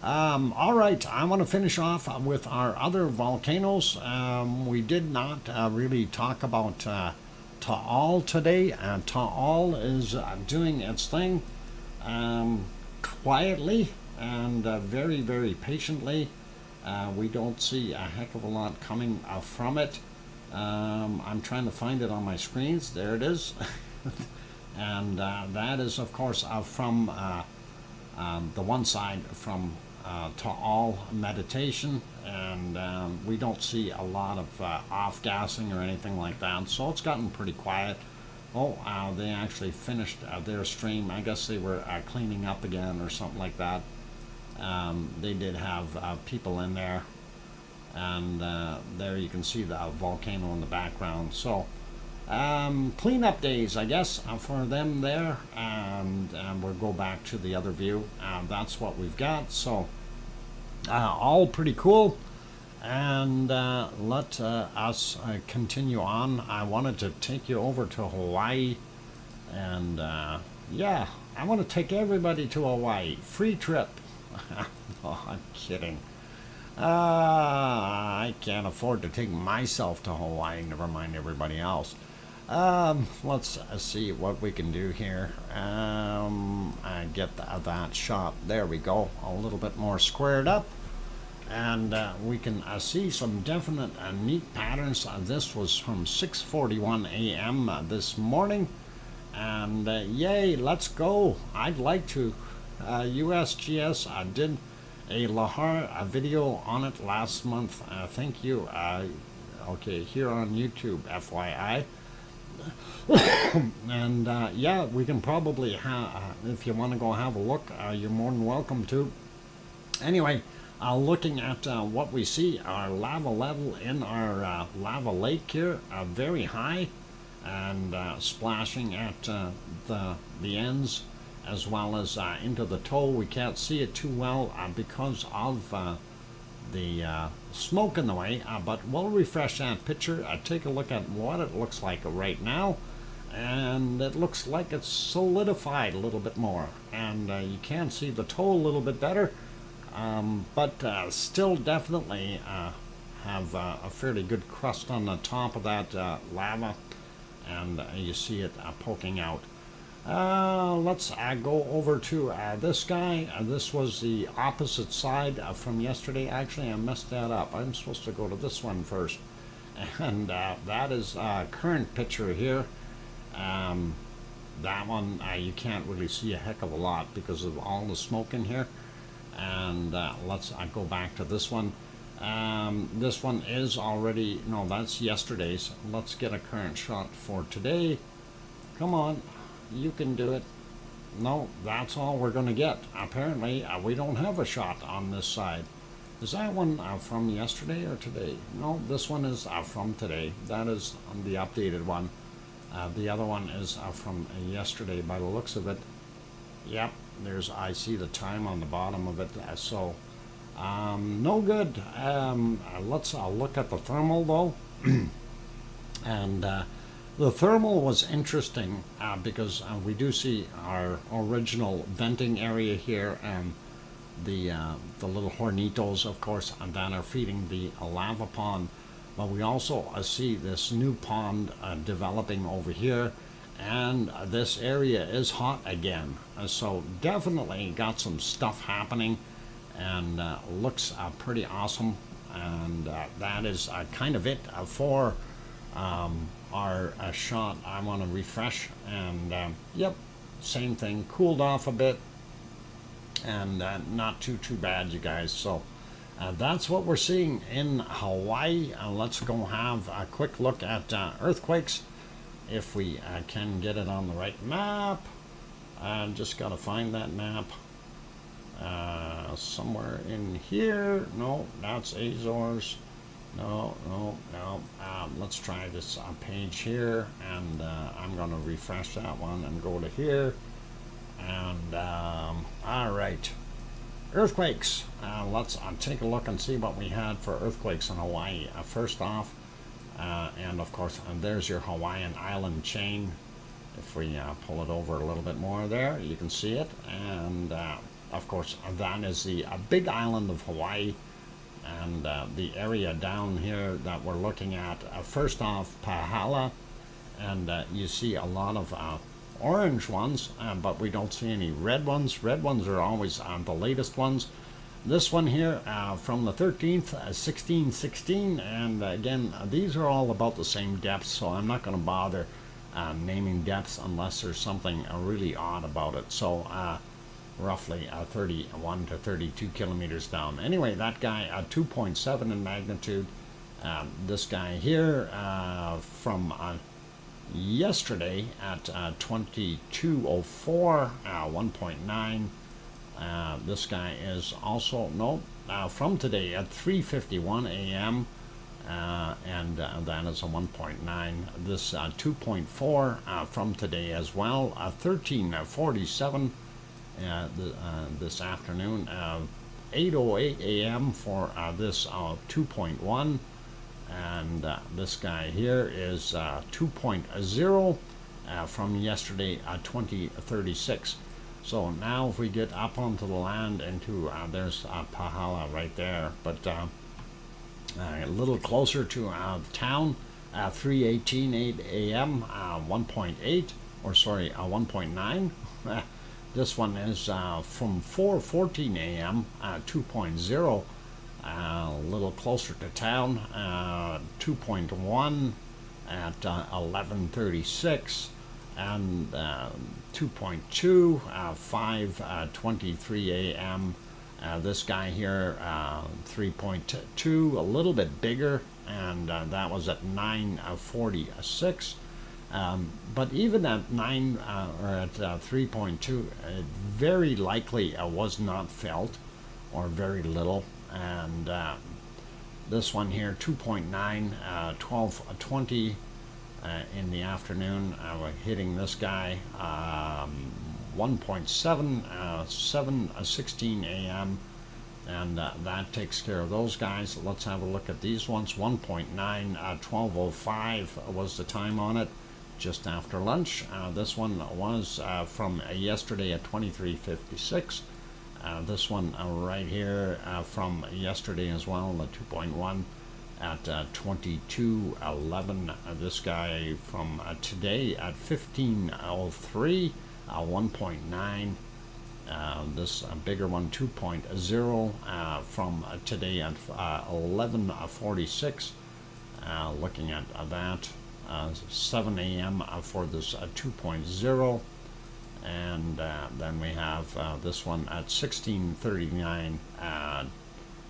All right, I want to finish off with our other volcanoes. We did not really talk about Taal today. Taal is doing its thing quietly and very, very patiently. We don't see a heck of a lot coming from it. I'm trying to find it on my screens. There it is. And that is, of course, from the one side from Taal meditation, and we don't see a lot of off-gassing or anything like that, so it's gotten pretty quiet. Oh, they actually finished their stream. I guess they were cleaning up again or something like that. They did have people in there, and there you can see the volcano in the background. So cleanup days, I guess, for them there, and we'll go back to the other view. That's what we've got. So all pretty cool, and let us continue on. I wanted to take you over to Hawaii, and yeah, I want to take everybody to Hawaii. Free trip. Oh, I'm kidding. I can't afford to take myself to Hawaii, never mind everybody else. Let's see what we can do here. I get that shot. There we go. A little bit more squared up. And we can see some definite neat patterns. This was from 6:41 a.m. This morning. And yay, let's go. I'd like to. USGS did a Lahar video on it last month. Thank you. Okay, here on YouTube, FYI. And yeah, we can probably if you want to go have a look, you're more than welcome to. Anyway, looking at what we see, our lava level in our lava lake here, very high, and splashing at the ends as well as into the toe. We can't see it too well because of the smoke in the way, but we'll refresh that picture, take a look at what it looks like right now, and it looks like it's solidified a little bit more, and you can see the toe a little bit better, but still definitely have a fairly good crust on the top of that lava, and you see it poking out. Let's go over to this guy. This was the opposite side from yesterday. Actually, I messed that up. I'm supposed to go to this one first. And that is current picture here. That one, you can't really see a heck of a lot because of all the smoke in here. And let's go back to this one. This one is already, no, that's yesterday's. Let's get a current shot for today. Come on. You can do it. No, that's all we're going to get. Apparently, we don't have a shot on this side. Is that one from yesterday or today? No, this one is from today. That is the updated one. The other one is from yesterday by the looks of it. Yep, I see the time on the bottom of it. So, no good. Let's look at the thermal though. And the thermal was interesting because we do see our original venting area here, and the little hornitos, of course, that are feeding the lava pond. But we also see this new pond developing over here, and this area is hot again. So definitely got some stuff happening, and looks pretty awesome. And that is kind of it for our shot. I want to refresh, and yep, same thing, cooled off a bit, and not too bad, you guys. So that's what we're seeing in Hawaii. Let's go have a quick look at earthquakes, if we can get it on the right map. Just gotta find that map somewhere in here. No, that's Azores. No. Let's try this page here, and I'm gonna refresh that one and go to here. And all right, earthquakes. Let's take a look and see what we had for earthquakes in Hawaii. First off, and of course, there's your Hawaiian island chain. If we pull it over a little bit more there, you can see it. And of course, that is the big island of Hawaii. And the area down here that we're looking at, first off, Pahala. And you see a lot of orange ones, but we don't see any red ones. Red ones are always the latest ones. This one here from the 13th, 1616, and again, these are all about the same depth, so I'm not going to bother naming depths unless there's something really odd about it. So roughly 31 to 32 kilometers down. Anyway, that guy 2.7 in magnitude. This guy here from yesterday at 2204, 1.9. This guy is also, from today at 3:51 a.m. And that is a 1.9. This 2.4 from today as well, 13:47 this afternoon, 8:08 a.m. for this 2.1. And this guy here is 2.0 from yesterday, 2036. So now if we get up onto the land into, there's Pahala right there, but a little closer to town, 3:18 a.m., 1.8, or sorry, 1.9. This one is from 4:14 a.m., 2.0. A little closer to town, 2.1 at 11:36, and 2.2, 5:23 a.m. This guy here, 3.2, a little bit bigger, and that was at 9:46. But even at 9 or at 3.2, it very likely was not felt, or very little. And this one here, 2.9, 12:20 in the afternoon. We're hitting this guy, 1.7, 7:16 a.m. And that takes care of those guys. Let's have a look at these ones. 1.9, 12:05 was the time on it, just after lunch. This one was from yesterday at 23:56. This one right here from yesterday as well, the 2.1 at 22:11. This guy from today at 15:03, 1.9. This bigger one, 2.0, from today at 11:46. Looking at that, 7 a.m. For this 2.0. And then we have this one at 16:39,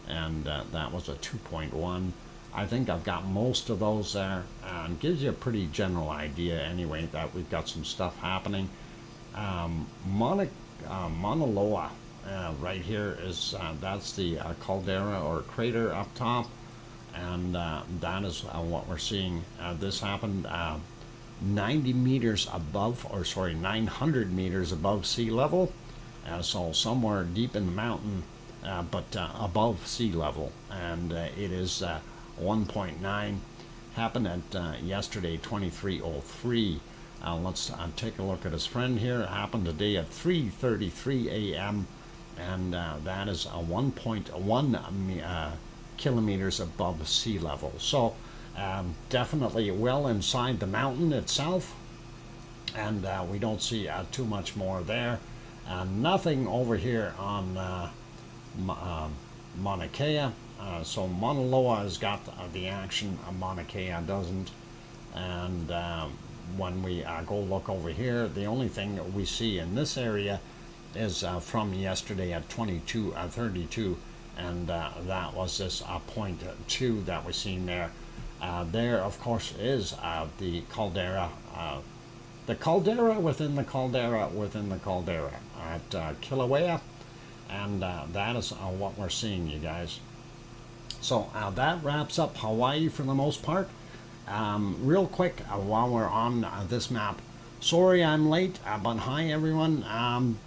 and that was a 2.1. I think I've got most of those there, and gives you a pretty general idea anyway that we've got some stuff happening. Mauna Loa right here is that's the caldera or crater up top, and that is what we're seeing. This happened 90 meters above, or sorry, 900 meters above sea level, so somewhere deep in the mountain, but above sea level, and it is 1.9. Happened at yesterday, 23:03. Let's take a look at his friend here. It happened today at 3:33 a.m. and that is 1.1 kilometers above sea level. So definitely well inside the mountain itself. and we don't see too much more there. Nothing over here on Mauna Kea. So Mauna Loa has got the action, Mauna Kea doesn't. And when we go look over here, the only thing that we see in this area is from yesterday at 22:32, and that was this point 2 that we're seeing there. There, of course, is the caldera within the caldera within the caldera at Kilauea, and that is what we're seeing, you guys. So that wraps up Hawaii for the most part. Real quick, while we're on this map, sorry I'm late, but hi everyone.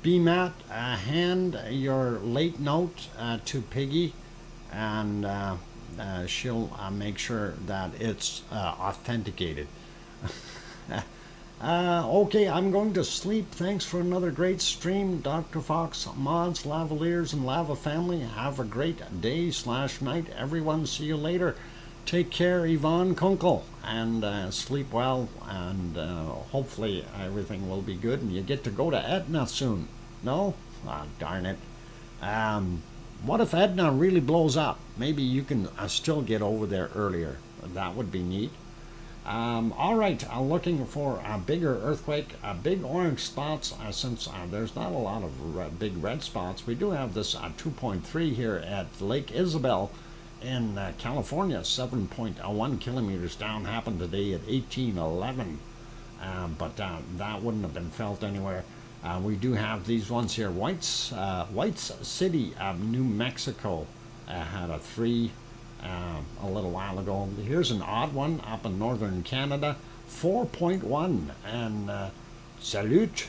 BMAT, hand your late note to Piggy, and she'll make sure that it's authenticated. Okay, I'm going to sleep. Thanks for another great stream. Dr. Fox, mods, lavaliers, and lava family. Have a great day/night. Everyone, see you later. Take care, Yvonne Kunkel, and sleep well, and hopefully everything will be good, and you get to go to Etna soon. No? Ah, darn it. What if Etna really blows up? Maybe you can still get over there earlier. That would be neat. All right, looking for a bigger earthquake, big orange spots, since there's not a lot of big red spots. We do have this 2.3 here at Lake Isabel in California, 7.1 kilometers down, happened today at 1811, but that wouldn't have been felt anywhere. We do have these ones here. White's City, New Mexico, had a 3 a little while ago. Here's an odd one up in northern Canada, 4.1, and Salute,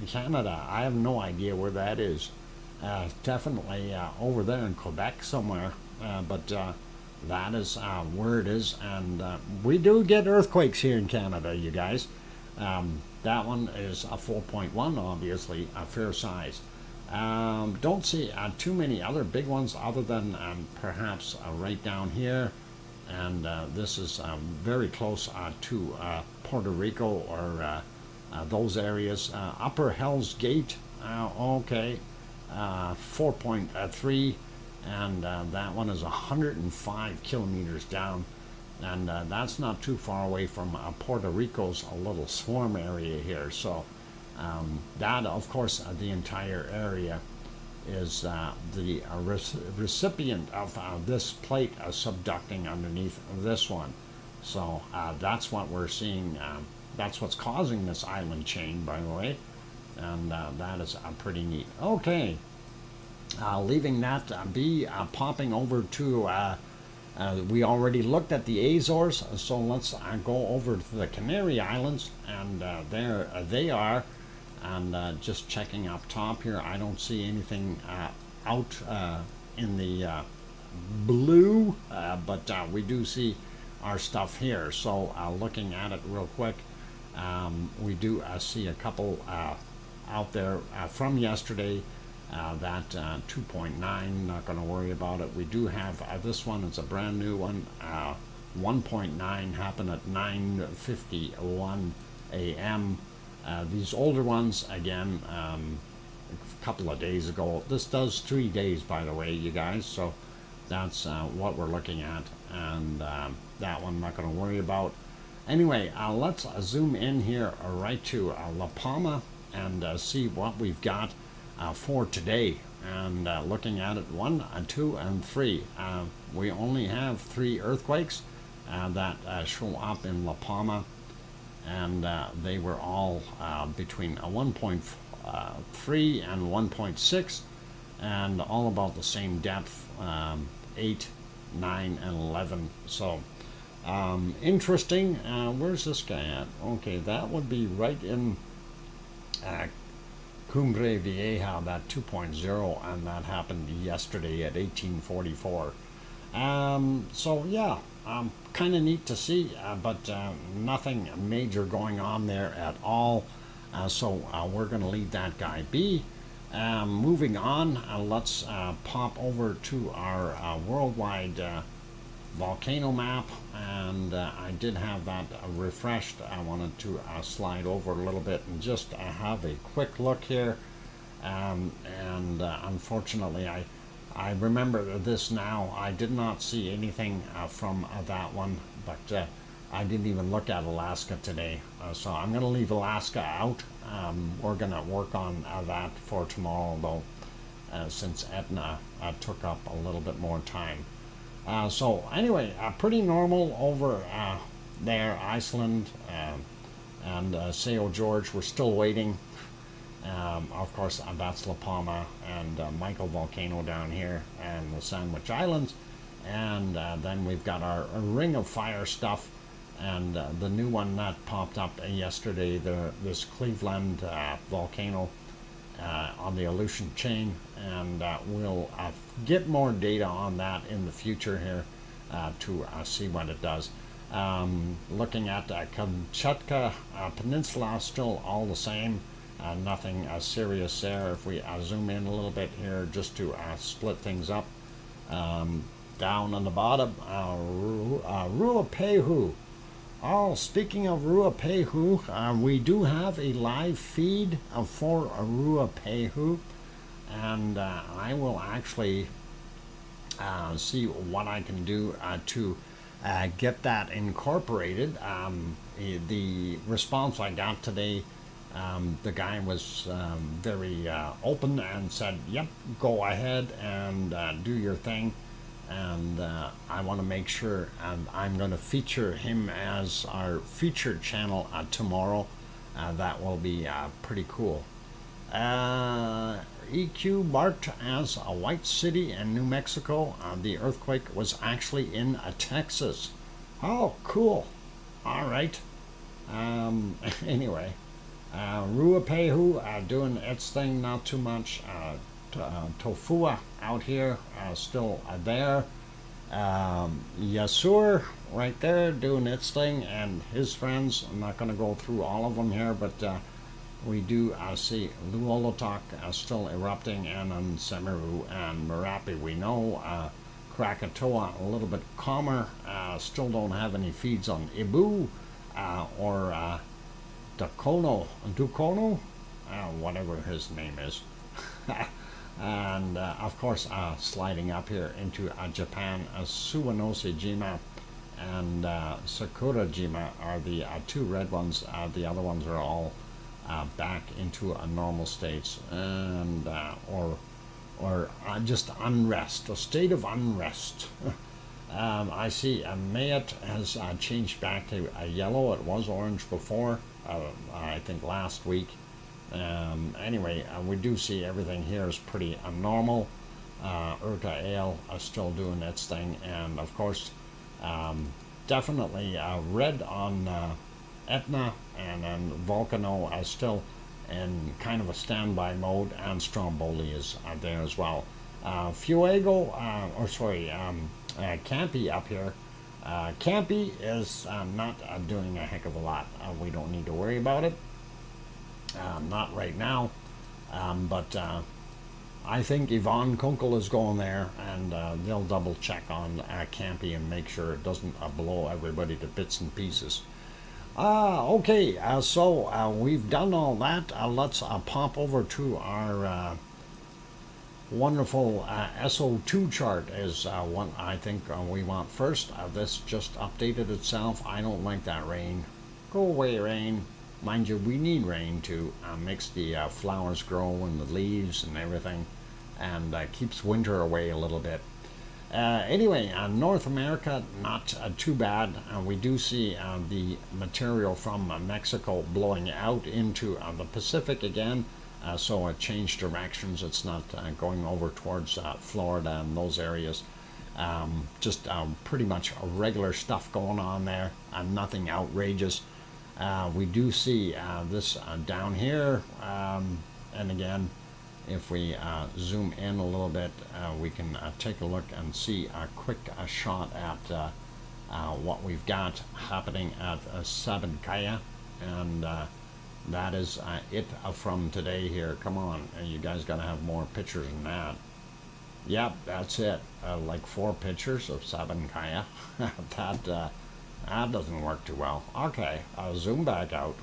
Canada. I have no idea where that is. Definitely over there in Quebec somewhere, but that is where it is, and we do get earthquakes here in Canada, you guys. That one is a 4.1, obviously a fair size. Don't see too many other big ones other than perhaps right down here, and this is very close to Puerto Rico or those areas. Upper Hell's Gate, okay, 4.3, and that one is 105 kilometers down, and that's not too far away from Puerto Rico's a little swarm area here. So that, of course, the entire area is the recipient of this plate subducting underneath this one. So that's what we're seeing. That's what's causing this island chain, by the way, and that is pretty neat. Okay, leaving that be, popping over to we already looked at the Azores, so let's go over to the Canary Islands, and there they are. And just checking up top here, I don't see anything out in the blue, but we do see our stuff here. So looking at it real quick, we do see a couple out there from yesterday. That 2.9, not going to worry about it. We do have this one, it's a brand new one. 1.9 happened at 9:51 a.m. These older ones, again, a couple of days ago. This does 3 days, by the way, you guys, so that's what we're looking at, and that one I'm not going to worry about. Anyway, let's zoom in here right to La Palma and see what we've got for today. And looking at it, 1, 2, and 3. We only have 3 earthquakes that show up in La Palma, and they were all between 1.3 and 1.6, and all about the same depth, 8, 9, and 11. So interesting. Where's this guy at? Okay, that would be right in Cumbre Vieja, that 2.0, and that happened yesterday at 1844. So yeah, kind of neat to see, but nothing major going on there at all. So we're going to leave that guy be. Moving on, let's pop over to our worldwide volcano map, and I did have that refreshed. I wanted to slide over a little bit and just have a quick look here. And unfortunately, I remember this now. I did not see anything from that one, but I didn't even look at Alaska today. So I'm going to leave Alaska out. We're going to work on that for tomorrow, though, since Etna took up a little bit more time. So anyway, pretty normal over there, Iceland, and Sao George. We're still waiting. Of course, that's La Palma and Michael Volcano down here, and the Sandwich Islands. And then we've got our Ring of Fire stuff, and the new one that popped up yesterday, this Cleveland volcano on the Eruption chain, and we'll get more data on that in the future here to see what it does. Looking at Kamchatka Peninsula, still all the same. Nothing serious there. If we zoom in a little bit here just to split things up, down on the bottom, Ruapehu. Oh, speaking of Ruapehu, we do have a live feed for Ruapehu, and I will actually see what I can do to get that incorporated. The response I got today, the guy was very open and said, yep, go ahead and do your thing. And I want to make sure, and I'm going to feature him as our featured channel tomorrow. That will be pretty cool. EQ marked as a white city in New Mexico. The earthquake was actually in Texas. Oh, cool. All right. Anyway, Ruapehu doing its thing, not too much. Tofua out here, still there. Yasur right there doing its thing, and his friends. I'm not going to go through all of them here, but we do see Luolotok still erupting, and on Semeru and Merapi we know. Krakatoa a little bit calmer. Still don't have any feeds on Ibu or Dukono, whatever his name is. And of course, sliding up here into Japan, Suwanosejima and Sakurajima are the two red ones. The other ones are all back into a normal states, and or just unrest, a state of unrest. I see Mayat has changed back to a yellow. It was orange before, I think last week. Anyway, we do see everything here is pretty normal. Urta Ale is still doing its thing, and of course, definitely red on Etna, and then Volcano is still in kind of a standby mode, and Stromboli is there as well. Fuego, Campi up here. Campi is not doing a heck of a lot. We don't need to worry about it. Not right now, but I think Yvonne Kunkel is going there, and they'll double check on Campi and make sure it doesn't blow everybody to bits and pieces. Okay, so we've done all that. Let's pop over to our wonderful SO2 chart is one I think we want first. This just updated itself. I don't like that rain. Go away, rain. Mind you, we need rain to makes the flowers grow and the leaves and everything, and keeps winter away a little bit. Anyway, North America, not too bad. We do see the material from Mexico blowing out into the Pacific again, so it changed directions. It's not going over towards Florida and those areas. Just pretty much regular stuff going on there, nothing outrageous. We do see this down here, and again, if we zoom in a little bit, we can take a look and see a quick shot at what we've got happening at Sabancaya, and that is it from today here. Come on, you guys got to have more pictures than that. Yep, that's it. Like 4 pictures of Sabancaya. That doesn't work too well. Okay, I'll zoom back out.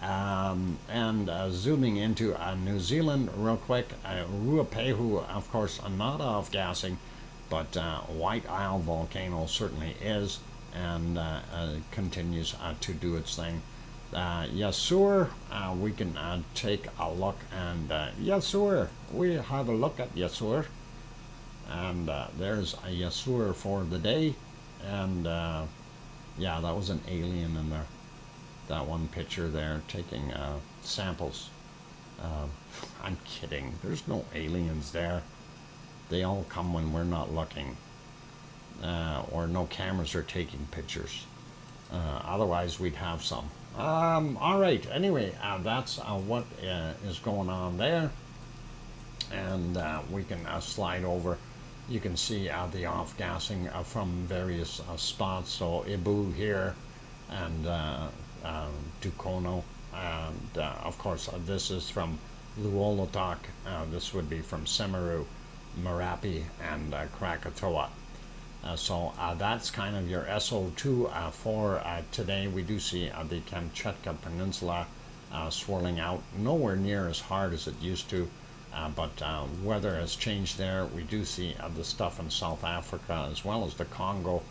And zooming into New Zealand real quick. Ruapehu, of course, not off-gassing, but White Isle volcano certainly is, and continues to do its thing. Yasur, we can take a look, and Yasur, we have a look at Yasur, and there's a Yasur for the day, and yeah, that was an alien in there. That one picture there taking samples. I'm kidding. There's no aliens there. They all come when we're not looking, or no cameras are taking pictures. Otherwise, we'd have some. All right. Anyway, that's what is going on there, and we can slide over. You can see the off-gassing from various spots. So Ibu here, and Dukono, and of course this is from Luolotok. This would be from Semeru, Marapi, and Krakatoa. So that's kind of your SO2 for today. We do see the Kamchatka Peninsula swirling out, nowhere near as hard as it used to, but weather has changed there. We do see the stuff in South Africa as well as the Congo,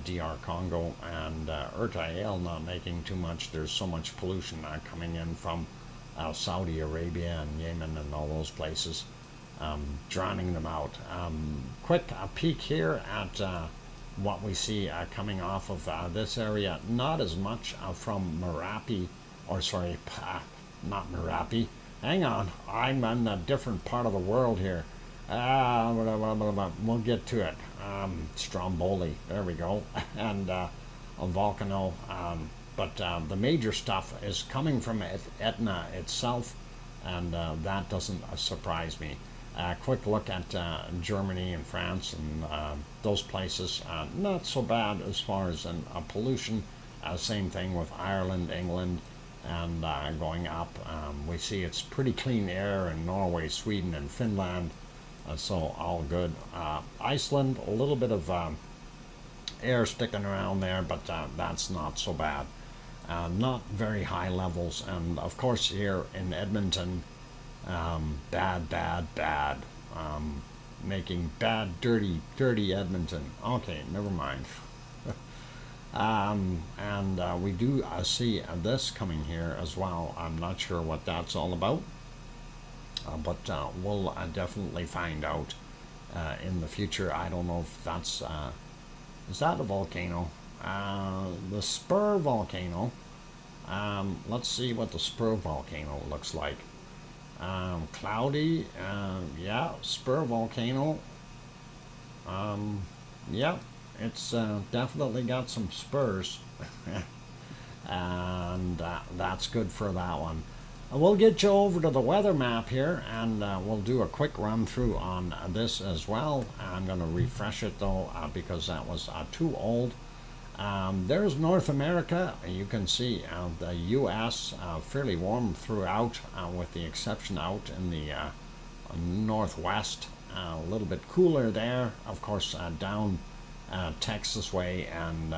DR Congo, and Ertael not making too much. There's so much pollution coming in from Saudi Arabia and Yemen and all those places, drowning them out. Quick peek here at what we see coming off of this area. Not as much from Marapi, or sorry, not Marapi. Hang on, I'm in a different part of the world here. We'll get to it. Stromboli, there we go, and Volcano. But the major stuff is coming from Etna itself, and that doesn't surprise me. Quick look at Germany and France and those places. Not so bad as far as pollution. Same thing with Ireland, England, and going up. We see it's pretty clean air in Norway, Sweden, and Finland. So all good. Iceland, a little bit of air sticking around there, but that's not so bad. Not very high levels. And of course here in Edmonton, bad. Making bad, dirty Edmonton. Okay, never mind. And we do see this coming here as well. I'm not sure what that's all about. But we'll definitely find out in the future. I don't know if that's is that a volcano? The Spur volcano. Let's see what the Spur volcano looks like. Cloudy, yeah, Spur volcano. Yeah, it's definitely got some spurs, and that's good for that one. We'll get you over to the weather map here, and we'll do a quick run through on this as well. I'm going to refresh it though, because that was too old. There's North America. You can see the U.S. Fairly warm throughout, with the exception out in the northwest. A little bit cooler there. Of course, down Texas way and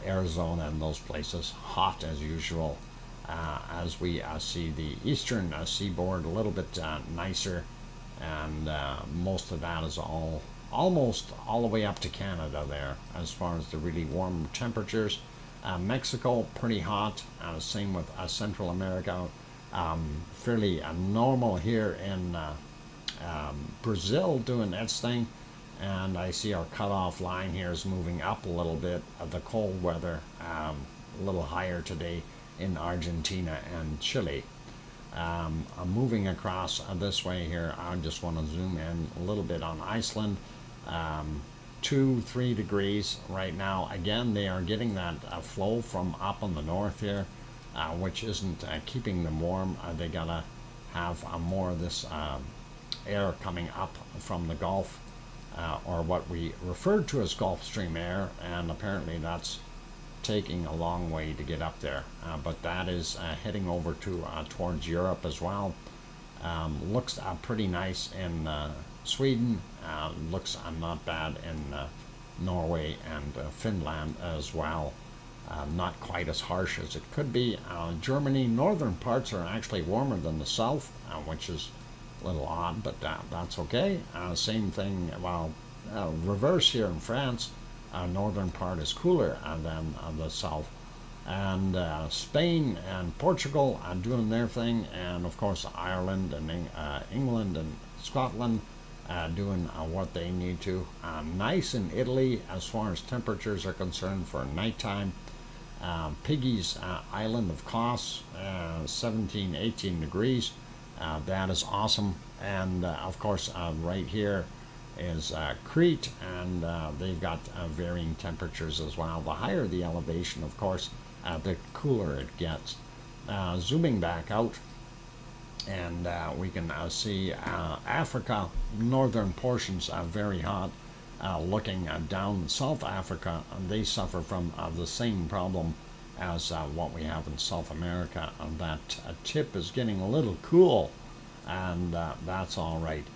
Arizona and those places, hot as usual. As we see the eastern seaboard a little bit nicer, and most of that is almost all the way up to Canada there as far as the really warm temperatures. Mexico, pretty hot. Same with Central America. Fairly normal here in Brazil, doing its thing. And I see our cutoff line here is moving up a little bit. The cold weather a little higher today in Argentina and Chile. I'm moving across this way here. I just want to zoom in a little bit on Iceland. 2-3 degrees right now. Again, they are getting that flow from up on the north here, which isn't keeping them warm. They gotta have more of this air coming up from the Gulf, or what we referred to as Gulf Stream air, and apparently that's taking a long way to get up there, but that is heading over to towards Europe as well. Looks pretty nice in Sweden. Looks not bad in Norway and Finland as well. Not quite as harsh as it could be. Germany, northern parts are actually warmer than the south, which is a little odd, but that's okay. Same thing, well, reverse here in France. Northern part is cooler than the south. And Spain and Portugal are doing their thing, and of course Ireland and England and Scotland doing what they need to. Nice in Italy as far as temperatures are concerned for nighttime. Piggy's island of Kos, 17, 18 degrees. That is awesome. And of course, right here is Crete, and they've got varying temperatures as well. The higher the elevation, of course, the cooler it gets. Zooming back out, and we can see Africa, northern portions are very hot. Looking down South Africa, they suffer from the same problem as what we have in South America, and that tip is getting a little cool, and that's all right.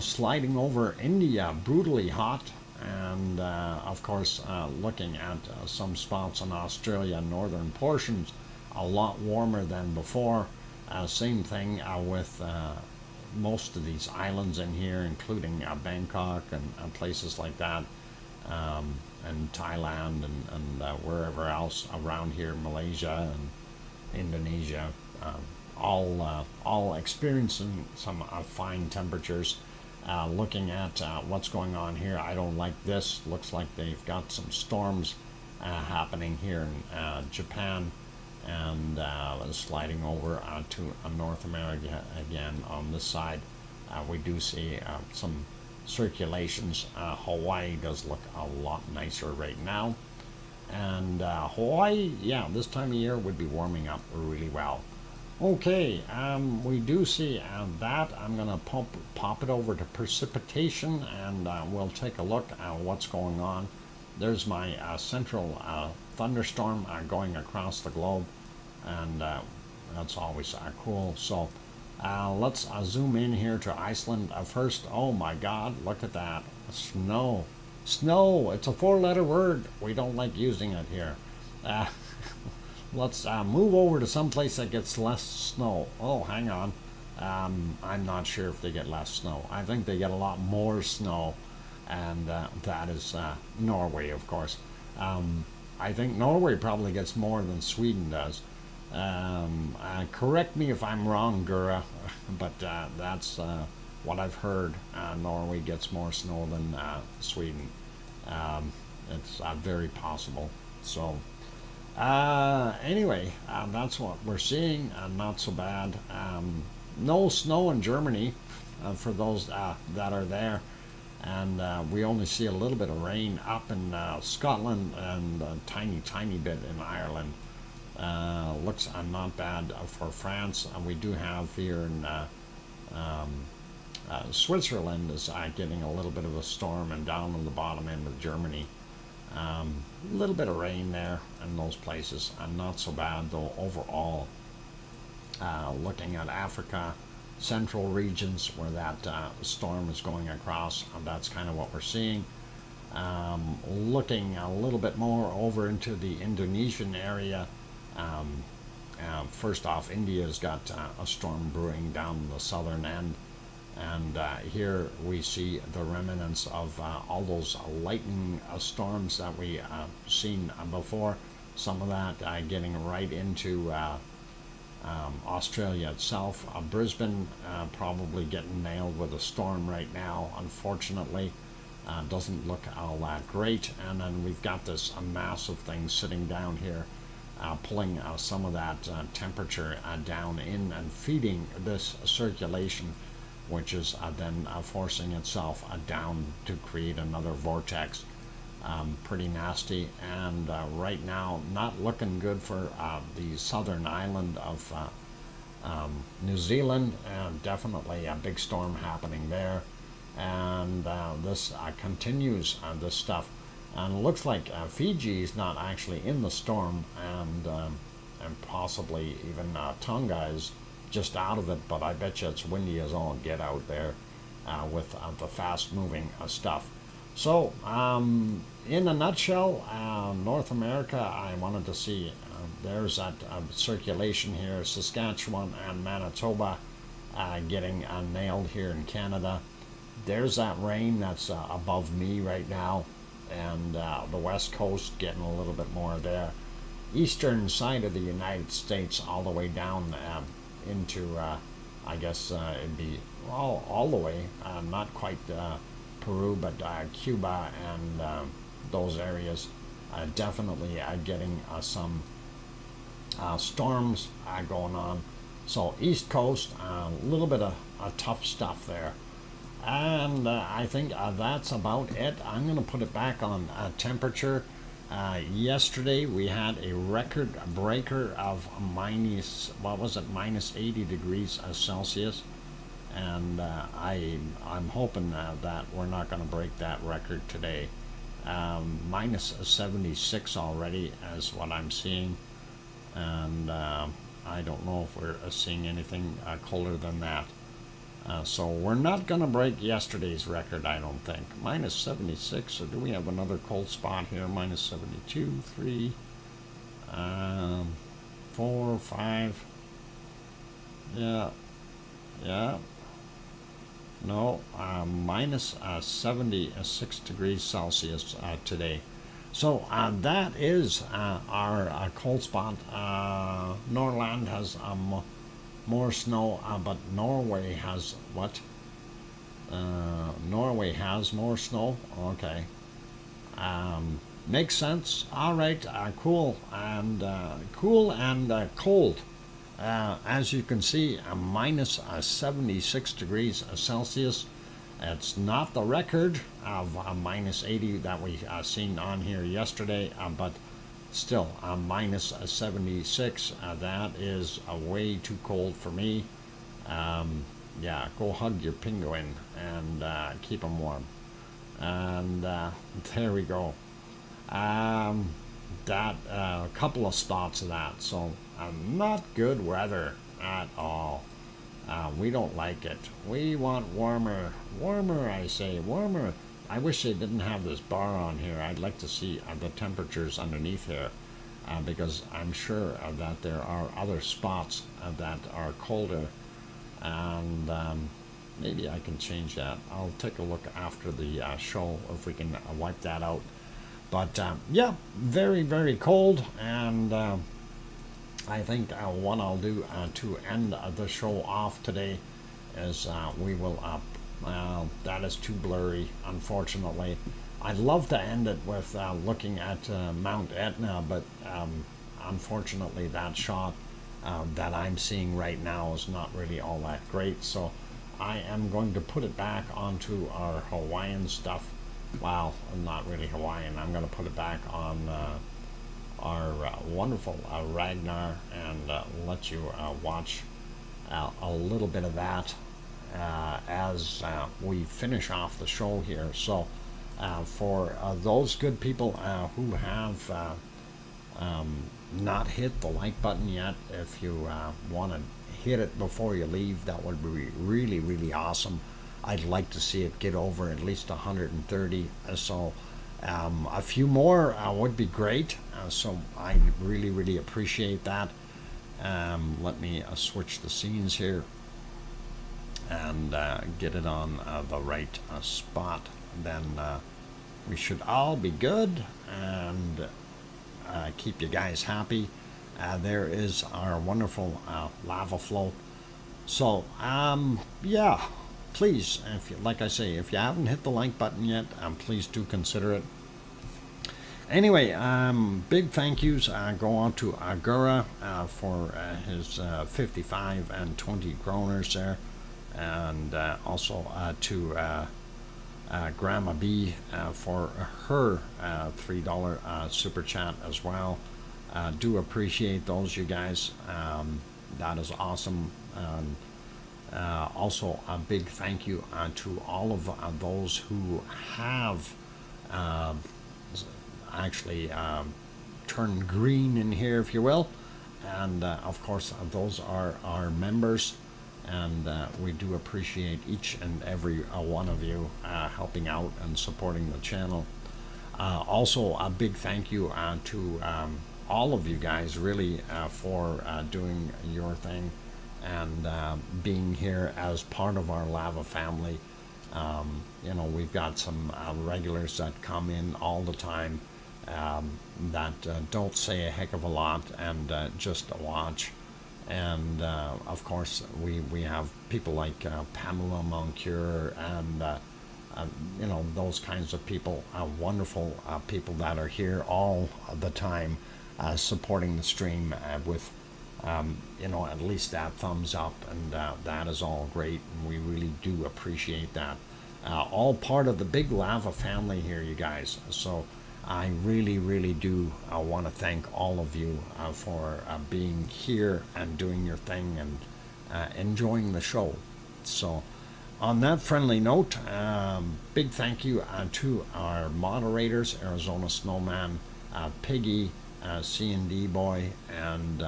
Sliding over India, brutally hot, and of course looking at some spots in Australia, northern portions, a lot warmer than before. Same thing with most of these islands in here, including Bangkok and places like that, and Thailand and wherever else around here, Malaysia and Indonesia, all experiencing some fine temperatures. Looking at what's going on here, I don't like this. Looks like they've got some storms happening here in Japan, and sliding over to North America again on this side. We do see some circulations. Hawaii does look a lot nicer right now, and Hawaii, yeah, this time of year would be warming up really well. Okay, we do see that. I'm going to pop it over to precipitation, and we'll take a look at what's going on. There's my central thunderstorm going across the globe, and that's always cool. So let's zoom in here to Iceland first. Oh my God, look at that. Snow. Snow, it's a 4-letter word. We don't like using it here. Let's move over to someplace that gets less snow. Oh, hang on. I'm not sure if they get less snow. I think they get a lot more snow, and that is Norway, of course. I think Norway probably gets more than Sweden does. Correct me if I'm wrong, Gura, but that's what I've heard. Norway gets more snow than Sweden. It's very possible. So anyway, that's what we're seeing. Not so bad. No snow in Germany for those that are there, and we only see a little bit of rain up in Scotland and a tiny bit in Ireland. Looks not bad for France. We do have here in Switzerland is getting a little bit of a storm, and down on the bottom end of Germany, a little bit of rain there in those places. Not so bad though overall. Looking at Africa, central regions where that storm is going across, and that's kind of what we're seeing. Looking a little bit more over into the Indonesian area. First off, India's got a storm brewing down the southern end, and here we see the remnants of all those lightning storms that we seen before. Some of that getting right into Australia itself. Brisbane probably getting nailed with a storm right now, unfortunately. Doesn't look all that great. And then we've got this massive thing sitting down here, pulling some of that temperature down in and feeding this circulation, which is then forcing itself down to create another vortex. Pretty nasty, and right now not looking good for the southern island of New Zealand. Definitely a big storm happening there, and this continues this stuff, and it looks like Fiji is not actually in the storm, and possibly even Tonga is just out of it, but I bet you it's windy as all get out there with the fast-moving stuff. So, in a nutshell, North America, I wanted to see, there's that circulation here, Saskatchewan and Manitoba getting nailed here in Canada. There's that rain that's above me right now, and the west coast getting a little bit more there. Eastern side of the United States all the way down into, I guess it'd be all the way, not quite Peru, but Cuba and those areas definitely getting some storms going on. So East Coast, a little bit of tough stuff there. And I think that's about it. I'm going to put it back on temperature. Yesterday we had a record breaker of minus 80 degrees Celsius. And I'm hoping that we're not going to break that record today. Minus 76 already is what I'm seeing. And I don't know if we're seeing anything colder than that. So we're not going to break yesterday's record, I don't think. Minus 76, or do we have another cold spot here? Minus 72, 3, 4, 5. Yeah. No, minus 76 degrees Celsius today. So that is our cold spot. Norland has more snow, but Norway has what? Norway has more snow. Okay. Makes sense. All right. Cool and cold. As you can see, minus 76 degrees Celsius. It's not the record of minus 80 that we seen on here yesterday, but still minus 76. That is way too cold for me. Yeah, go hug your penguin and keep them warm. And there we go. That couple of spots of that. So not good weather at all. We don't like it. We want warmer. Warmer, I say, warmer. I wish they didn't have this bar on here. I'd like to see the temperatures underneath here, because I'm sure that there are other spots that are colder, and maybe I can change that. I'll take a look after the show if we can wipe that out. But yeah, very, very cold, and I think what I'll do to end the show off today is we will that is too blurry, unfortunately. I'd love to end it with looking at Mount Etna, but unfortunately that shot that I'm seeing right now is not really all that great. So I am going to put it back onto our Hawaiian stuff. Well, not really Hawaiian. I'm going to put it back on our wonderful Ragnar and let you watch a little bit of that as we finish off the show here. So for those good people who have not hit the like button yet, if you want to hit it before you leave, that would be really, really awesome. I'd like to see it get over at least 130. So a few more would be great. So I really, really appreciate that. Let me switch the scenes here and get it on the right spot. Then we should all be good and keep you guys happy. There is our wonderful lava flow. So yeah, please, if you, like I say, if you haven't hit the like button yet, please do consider it. Anyway, big thank yous go on to Agura for his 55 and 20 kroners there, and also to Grandma B for her $3 super chat as well. Do appreciate those, you guys. That is awesome. Also, a big thank you to all of those who have actually turned green in here, if you will, and of course, those are our members, and we do appreciate each and every one of you helping out and supporting the channel. Also, a big thank you to all of you guys, really, for doing your thing and being here as part of our lava family. We've got some regulars that come in all the time, that don't say a heck of a lot and just watch. And of course, we have people like Pamela Moncure and those kinds of people, wonderful people that are here all the time, supporting the stream with at least that thumbs up, and that is all great, and we really do appreciate that. All part of the big lava family here, you guys. So I really, really do want to thank all of you for being here and doing your thing and enjoying the show. So on that friendly note, big thank you to our moderators, Arizona Snowman, Piggy, C&D Boy, and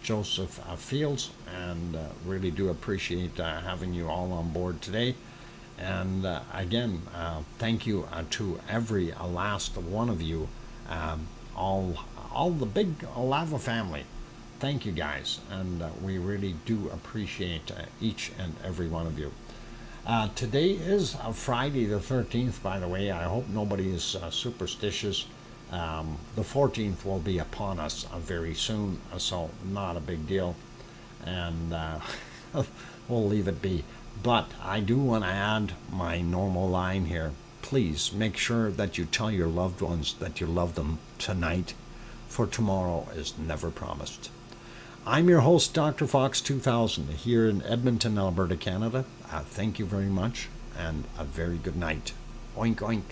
Joseph Fields, and really do appreciate having you all on board today. And again, thank you to every last one of you, all the big lava family. Thank you guys, and we really do appreciate each and every one of you. Today is Friday the 13th, by the way. I hope nobody is superstitious. The 14th will be upon us very soon, so not a big deal, and we'll leave it be. But I do want to add my normal line here. Please make sure that you tell your loved ones that you love them tonight, for tomorrow is never promised. I'm your host, DrFox2000, here in Edmonton, Alberta, Canada. Thank you very much, and a very good night. Oink, oink.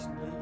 recently